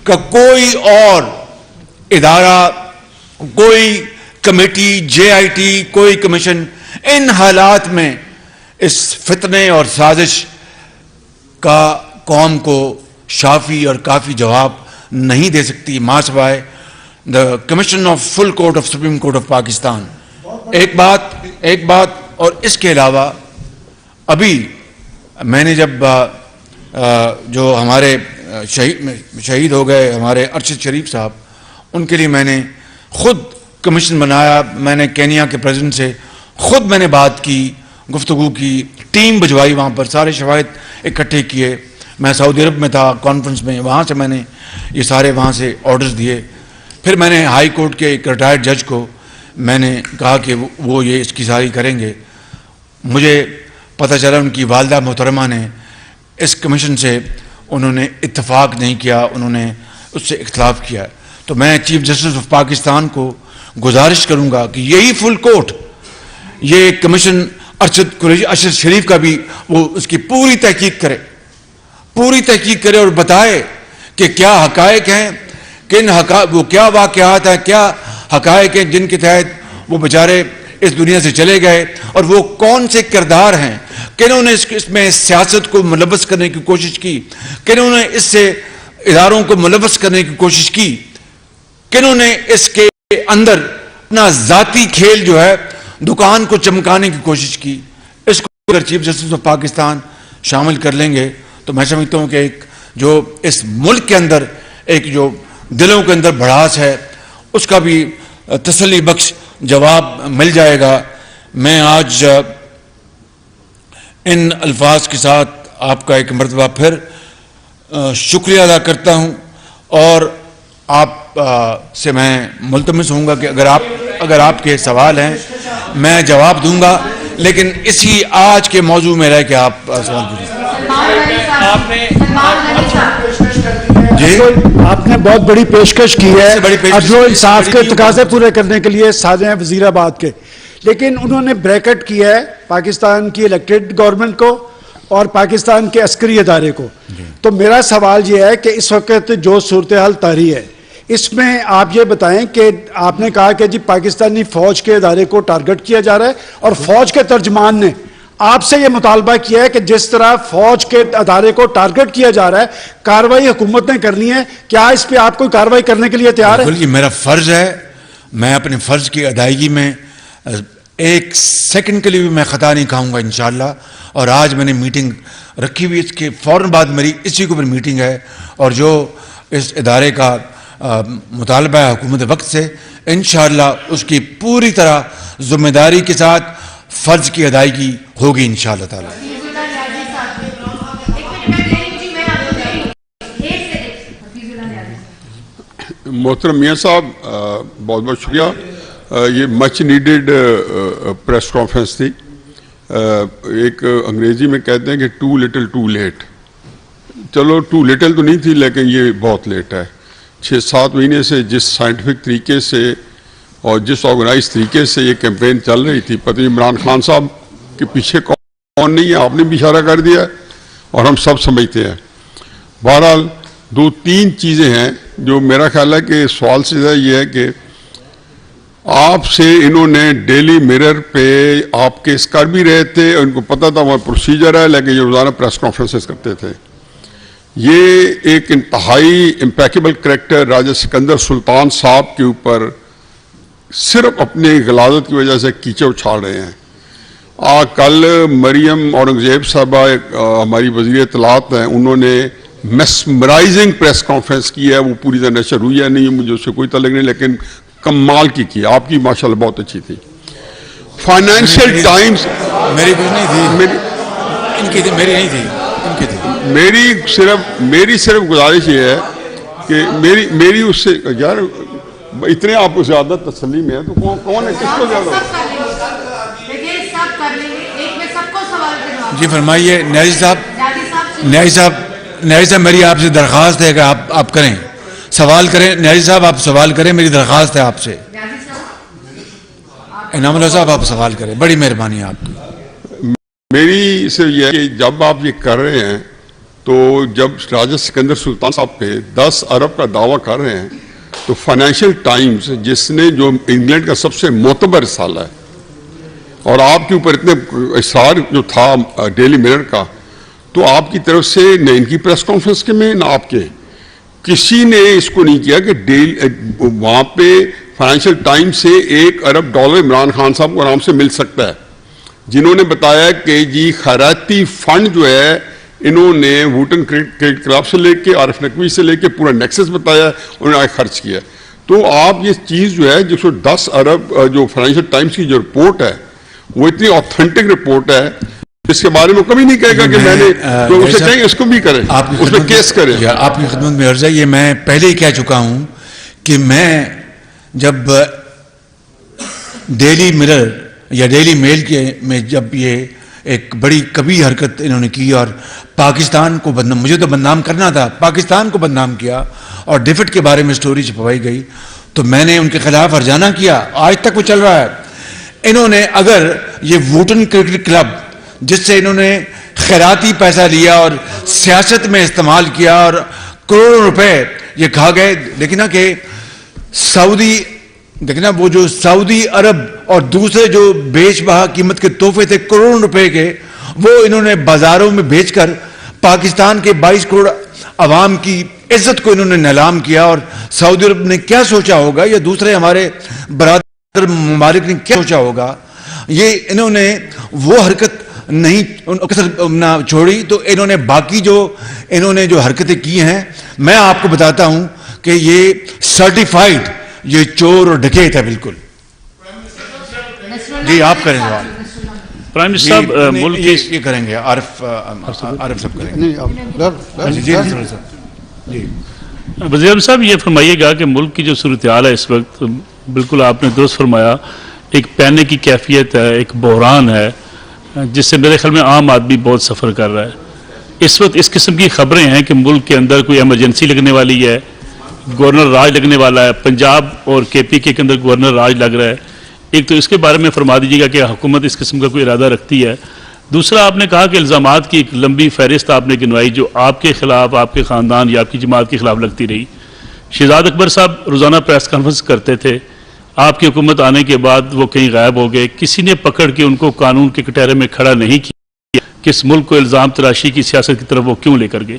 Speaker 1: کا کوئی اور ادارہ، کوئی کمیٹی، JIT، کوئی کمیشن ان حالات میں اس فتنے اور سازش کا قوم کو شافی اور کافی جواب نہیں دے سکتی ماں سوائے the commission of full court of supreme court of Pakistan. ایک بات اور اس کے علاوہ ابھی میں نے جب جو ہمارے شہید ہو گئے ہمارے ارشد شریف صاحب، ان کے لیے میں نے خود کمیشن بنایا. میں نے کینیا کے پریزیڈنٹ سے خود میں نے بات کی، گفتگو کی، ٹیم بھجوائی، وہاں پر سارے شواہد اکٹھے کیے. میں سعودی عرب میں تھا کانفرنس میں، وہاں سے میں نے یہ سارے وہاں سے آرڈرز دیے. پھر میں نے ہائی کورٹ کے ایک ریٹائرڈ جج کو میں نے کہا کہ وہ یہ اس کی ساری کریں گے. مجھے پتہ چلا ان کی والدہ محترمہ نے اس کمیشن سے انہوں نے اتفاق نہیں کیا، انہوں نے اس سے اختلاف کیا. تو میں چیف جسٹس آف پاکستان کو گزارش کروں گا کہ یہی فل کورٹ، یہ کمیشن ارشد شریف کا بھی وہ اس کی پوری تحقیق کرے اور بتائے کہ کیا حقائق ہیں، وہ کیا واقعات ہیں، کیا حقائق ہیں جن کے تحت وہ بیچارے اس دنیا سے چلے گئے، اور وہ کون سے کردار ہیں، کنہوں نے اس میں سیاست کو ملوث کرنے کی کوشش کی، کنہوں نے اس سے اداروں کو ملوث کرنے کی کوشش کی، کنہوں نے اس کے اندر اپنا ذاتی کھیل جو ہے دکان کو چمکانے کی کوشش کی. اس کو اگر چیف جسٹس آف پاکستان شامل کر لیں گے تو میں سمجھتا ہوں کہ ایک جو اس ملک کے اندر ایک جو دلوں کے اندر بھڑاس ہے اس کا بھی تسلی بخش جواب مل جائے گا. میں آج ان الفاظ کے ساتھ آپ کا ایک مرتبہ پھر شکریہ ادا کرتا ہوں اور آپ سے میں ملتمس ہوں گا کہ اگر آپ کے سوال ہیں میں جواب دوں گا، لیکن اسی آج کے موضوع میں رہ کے آپ سوال پوچھیں.
Speaker 16: جی آپ نے بہت بڑی پیشکش کی ہے عدل و انصاف کے تقاضے پورے کرنے کے لیے سادے ہیں وزیر آباد کے، لیکن انہوں نے بریکٹ کیا ہے پاکستان کی الیکٹڈ گورنمنٹ کو اور پاکستان کے عسکری ادارے کو. تو میرا سوال یہ ہے کہ اس وقت جو صورتحال طاری ہے اس میں آپ یہ بتائیں کہ آپ نے کہا کہ جی پاکستانی فوج کے ادارے کو ٹارگٹ کیا جا رہا ہے اور فوج کے ترجمان نے آپ سے یہ مطالبہ کیا ہے کہ جس طرح فوج کے ادارے کو ٹارگٹ کیا جا رہا ہے کارروائی حکومت نے کرنی ہے، کیا اس پہ آپ کوئی کارروائی کرنے کے لیے تیار ہے؟
Speaker 1: بالکل، یہ میرا فرض ہے. میں اپنے فرض کی ادائیگی میں ایک سیکنڈ کے لیے بھی میں خطا نہیں کھاؤں گا انشاءاللہ. اور آج میں نے میٹنگ رکھی ہوئی، اس کے فوراً بعد میری اسی کے اوپر میٹنگ ہے اور جو اس ادارے کا مطالبہ ہے حکومت وقت سے انشاءاللہ اس کی پوری طرح ذمہ داری کے ساتھ فرض کی ادائیگی ہوگی انشاءاللہ تعالی.
Speaker 17: محترم میاں صاحب بہت بہت شکریہ. یہ مچ نیڈڈ پریس کانفرنس تھی. ایک انگریزی میں کہتے ہیں کہ ٹو لٹل ٹو لیٹ. چلو ٹو لٹل تو نہیں تھی لیکن یہ بہت لیٹ ہے. 6-7 مہینے سے جس سائنٹیفک طریقے سے اور جس آرگنائز طریقے سے یہ کیمپین چل رہی تھی، پتہ نہیں عمران خان صاحب کے پیچھے کون نہیں ہے، آپ نے بھی اشارہ کر دیا اور ہم سب سمجھتے ہیں. بہرحال 2-3 چیزیں ہیں جو میرا خیال ہے کہ سوال سے زیادہ یہ ہے کہ آپ سے انہوں نے ڈیلی میرر پہ آپ کیس کر بھی رہے تھے اور ان کو پتہ تھا وہ پروسیجر ہے، لیکن یہ روزانہ پریس کانفرنسز کرتے تھے. یہ ایک انتہائی امپیکیبل کریکٹر راجہ سکندر سلطان صاحب کے اوپر صرف اپنی غلاظت کی وجہ سے کیچڑ اچھال رہے ہیں. کل مریم اورنگزیب صاحبہ ہماری وزیر اطلاعات ہیں، انہوں نے میسمرائزنگ پریس کانفرنس کی ہے. وہ پوری طرح نشر ہوئی ہے نہیں، مجھے اس سے کوئی تعلق نہیں، لیکن کمال کی آپ کی ماشاءاللہ بہت اچھی تھی. فائنینشیل ٹائمز
Speaker 1: میری کچھ نہیں تھی، ان کی تھی، میری نہیں تھی، ان کی تھی.
Speaker 17: میری صرف گزارش یہ ہے کہ میری اس سے یار اتنے آپ کو زیادہ تسلی میں ہے تو کون ہے، کس کو زیادہ؟
Speaker 1: جی فرمائیے نیازی صاحب میری آپ سے درخواست ہے کہ آپ کریں، سوال کریں. نیازی صاحب آپ سوال کریں، میری درخواست ہے آپ سے. انعام اللہ صاحب آپ سوال کریں، بڑی مہربانی ہے آپ کی.
Speaker 17: میری سے یہ ہے کہ جب آپ یہ کر رہے ہیں تو جب راجہ سکندر سلطان صاحب پہ 10 ارب کا دعویٰ کر رہے ہیں تو فائنینشیل ٹائمز جس نے جو انگلینڈ کا سب سے معتبر رسالہ ہے اور آپ کے اوپر اتنے اصرار جو تھا ڈیلی میرر کا، تو آپ کی طرف سے نہ ان کی پریس کانفرنس کے میں نہ آپ کے کسی نے اس کو نہیں کیا کہ وہاں پہ فائنینشیل ٹائمز سے $1 ارب عمران خان صاحب کو آرام سے مل سکتا ہے، جنہوں نے بتایا کہ جی خیراتی فنڈ جو ہے انہوں نے ووٹن کریڈٹ کلب سے لے کے عارف نقوی سے لے کے پورا نیکسس بتایا، انہوں نے آگے خرچ کیا. تو آپ یہ چیز جو ہے جو 10 ارب جو فائنینشیل ٹائمز کی جو رپورٹ ہے وہ اتنی آتھینٹک رپورٹ ہے جس کے بارے میں کبھی نہیں کہے گا کہ میں نے تو اسے کہیں اس کو بھی کریں، اس میں کیس کریں.
Speaker 1: آپ کی خدمت میں عرض ہے، یہ میں پہلے ہی کہہ چکا ہوں کہ میں جب ڈیلی میرر یا ڈیلی میل کے میں جب یہ ایک بڑی کبھی حرکت انہوں نے کی اور پاکستان کو بدنام، مجھے تو بدنام کرنا تھا، پاکستان کو بدنام کیا اور ڈیفٹ کے بارے میں سٹوری چھپوائی گئی، تو میں نے ان کے خلاف ہرجانہ کیا. آج تک وہ چل رہا ہے. انہوں نے اگر یہ ووٹن کرکٹ کلب جس سے انہوں نے خیراتی پیسہ لیا اور سیاست میں استعمال کیا اور کروڑوں روپے یہ کھا گئے، دیکھنا کہ وہ جو سعودی عرب اور دوسرے جو بیچ بہا قیمت کے تحفے تھے کروڑوں روپے کے، وہ انہوں نے بازاروں میں بیچ کر پاکستان کے 22 کروڑ عوام کی عزت کو انہوں نے نیلام کیا. اور سعودی عرب نے کیا سوچا ہوگا یا دوسرے ہمارے برادر ممالک نے کیا سوچا ہوگا، یہ انہوں نے وہ حرکت نہیں کسر نہ چھوڑی تو انہوں نے باقی انہوں نے جو حرکتیں کی ہیں میں آپ کو بتاتا ہوں کہ یہ سرٹیفائیڈ یہ چور اور ڈکیت ہے بالکل. جی آپ کریں سوال.
Speaker 18: پرائم منسٹر صاحب ملک
Speaker 1: یہ کریں گے عارف صاحب کریں گے.
Speaker 18: وزیر اعظم صاحب یہ فرمائیے گا کہ ملک کی جو صورتحال ہے اس وقت بالکل آپ نے درست فرمایا ایک پینے کی کیفیت ہے ایک بحران ہے جس سے میرے خیال میں عام آدمی بہت سفر کر رہا ہے اس وقت. اس قسم کی خبریں ہیں کہ ملک کے اندر کوئی ایمرجنسی لگنے والی ہے گورنر راج لگنے والا ہے پنجاب اور کے پی کے اندر گورنر راج لگ رہا ہے. ایک تو اس کے بارے میں فرما دیجیے گا کہ حکومت اس قسم کا کوئی ارادہ رکھتی ہے. دوسرا آپ نے کہا کہ الزامات کی ایک لمبی فہرست آپ نے گنوائی جو آپ کے خلاف آپ کے خاندان یا آپ کی جماعت کے خلاف لگتی رہی. شہزاد اکبر صاحب روزانہ پریس کانفرنس کرتے تھے آپ کی حکومت آنے کے بعد وہ کہیں غائب ہو گئے کسی نے پکڑ کے ان کو قانون کے کٹہرے میں کھڑا نہیں کیا کہ اس ملک کو الزام تراشی کی سیاست کی طرف وہ کیوں لے کر گئے.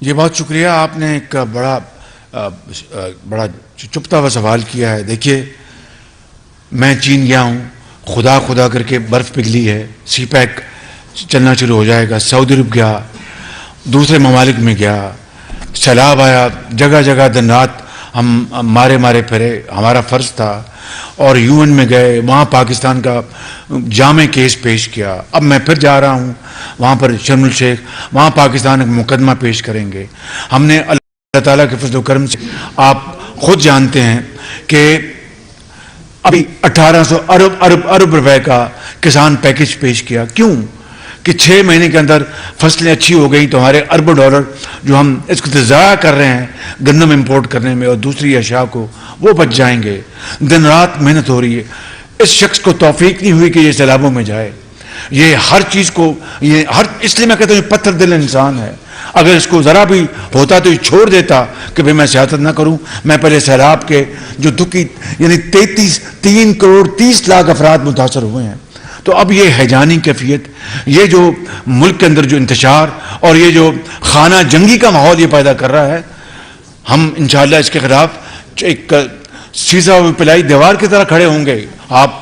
Speaker 1: یہ بہت شکریہ آپ نے ایک بڑا چپتا ہوا سوال کیا ہے. دیکھیے میں چین گیا ہوں خدا کر کے برف پگھلی ہے سی پیک چلنا شروع ہو جائے گا. سعودی عرب گیا دوسرے ممالک میں گیا سیلاب آیا جگہ جگہ دن رات ہم مارے پھرے ہمارا فرض تھا. اور یو این میں گئے وہاں پاکستان کا جامع کیس پیش کیا. اب میں پھر جا رہا ہوں وہاں پر شرم الشیخ وہاں پاکستان کا مقدمہ پیش کریں گے. ہم نے اللہ تعالیٰ کے فضل و کرم سے آپ خود جانتے ہیں کہ ابھی 1800 ارب روپے کا کسان پیکج پیش کیا. کیوں کہ 6 مہینے کے اندر فصلیں اچھی ہو گئی تو ہمارے اربوں ڈالر جو ہم اس کو ضائع کر رہے ہیں گندم امپورٹ کرنے میں اور دوسری اشیاء کو وہ بچ جائیں گے. دن رات محنت ہو رہی ہے. اس شخص کو توفیق نہیں ہوئی کہ یہ سیلابوں میں جائے. یہ ہر چیز کو اس لیے میں کہتا ہوں یہ پتھر دل انسان ہے. اگر اس کو ذرا بھی ہوتا تو یہ چھوڑ دیتا کہ بھئی میں سیاست نہ کروں. میں پہلے سیلاب کے جو دکھی یعنی 3 کروڑ 30 لاکھ افراد متاثر ہوئے ہیں. تو اب یہ حیجانی کیفیت یہ جو ملک کے اندر جو انتشار اور یہ جو خانہ جنگی کا ماحول یہ پیدا کر رہا ہے ہم انشاءاللہ اس کے خلاف ایک سیسا پلائی دیوار کی طرح کھڑے ہوں گے. آپ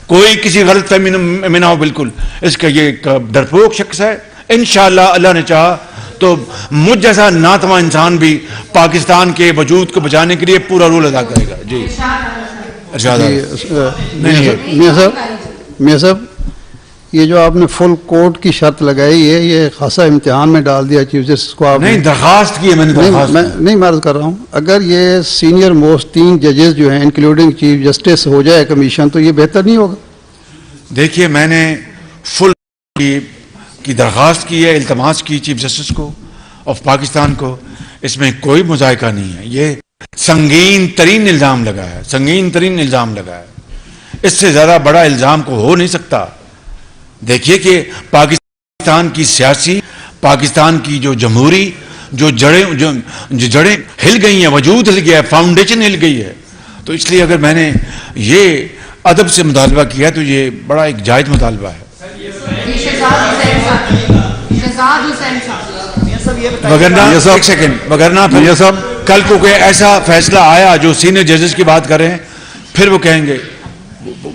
Speaker 1: کوئی کسی غلط فہمی میں نہ ہو. بالکل اس کا یہ ایک ڈرپوک شخص ہے. انشاءاللہ اللہ نے چاہا تو مجھ جیسا ناتواں انسان بھی پاکستان کے وجود کو بچانے کے لیے پورا رول ادا کرے گا. جی
Speaker 19: میاں صاحب یہ جو آپ نے فل کوٹ کی شرط لگائی ہے یہ خاصا امتحان میں ڈال دیا چیف جسٹس کو. آپ
Speaker 1: نہیں درخواست کی ہے میں نے
Speaker 19: نہیں میں عرض کر رہا ہوں اگر یہ سینئر موسٹ 3 ججز جو ہیں انکلوڈنگ چیف جسٹس ہو جائے کمیشن تو یہ بہتر نہیں ہوگا.
Speaker 1: دیکھیے میں نے فل کی درخواست کی ہے التماس کی چیف جسٹس کو آف پاکستان کو. اس میں کوئی مذائقہ نہیں ہے. یہ سنگین ترین الزام لگا ہے. اس سے زیادہ بڑا الزام کو ہو نہیں سکتا. دیکھیے کہ پاکستان کی سیاسی پاکستان کی جو جمہوری جو جڑیں ہل گئی ہیں وجود ہل گیا ہے فاؤنڈیشن ہل گئی ہے. تو اس لیے اگر میں نے یہ ادب سے مطالبہ کیا تو یہ بڑا ایک جائز مطالبہ ہے. وگرنہ کل کو کوئی ایسا فیصلہ آیا جو سینئر ججز کی بات کریں پھر وہ کہیں گے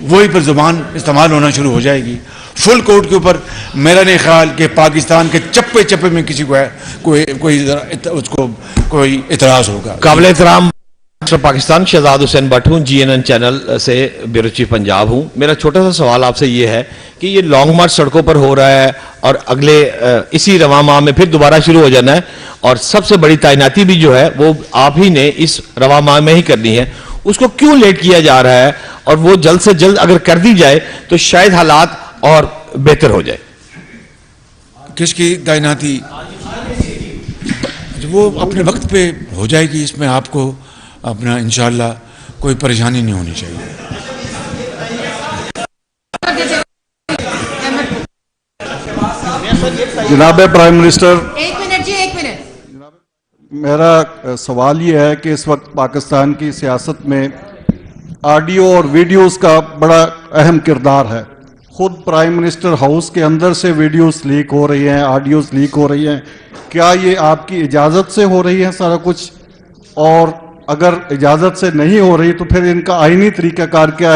Speaker 1: وہی پر زبان استعمال ہونا شروع ہو جائے گی. فل کورٹ کے اوپر میرا نہیں خیال کہ پاکستان کے چپے میں کسی کو کوئی اعتراض ہوگا.
Speaker 20: قابل احترام پاکستان شہزاد حسین بٹ ہوں GNN چینل سے بیورو چیف پنجاب ہوں. میرا چھوٹا سا سوال آپ سے یہ ہے کہ یہ لانگ مارچ سڑکوں پر ہو رہا ہے اور اگلے اسی رواں ماہ میں پھر دوبارہ شروع ہو جانا ہے اور سب سے بڑی تعیناتی بھی جو ہے وہ آپ ہی نے اس رواں ماہ میں ہی کرنی ہے. اس کو کیوں لیٹ کیا جا رہا ہے اور وہ جلد سے جلد اگر کر دی جائے تو شاید حالات اور بہتر ہو جائے.
Speaker 1: کس کی تعیناتی وہ اپنے وقت پہ ہو جائے گی. اس میں آپ کو اپنا انشاءاللہ کوئی پریشانی نہیں ہونی چاہیے.
Speaker 21: جناب پرائم منسٹر
Speaker 22: ایک منٹ
Speaker 21: میرا سوال یہ ہے کہ اس وقت پاکستان کی سیاست میں آڈیو اور ویڈیوز کا بڑا اہم کردار ہے. خود پرائم منسٹر ہاؤس کے اندر سے ویڈیوز لیک ہو رہی ہیں آڈیوز لیک ہو رہی ہیں. کیا یہ آپ کی اجازت سے ہو رہی ہے سارا کچھ اور اگر اجازت سے نہیں ہو رہی تو پھر ان کا آئینی طریقہ کار کیا ہے؟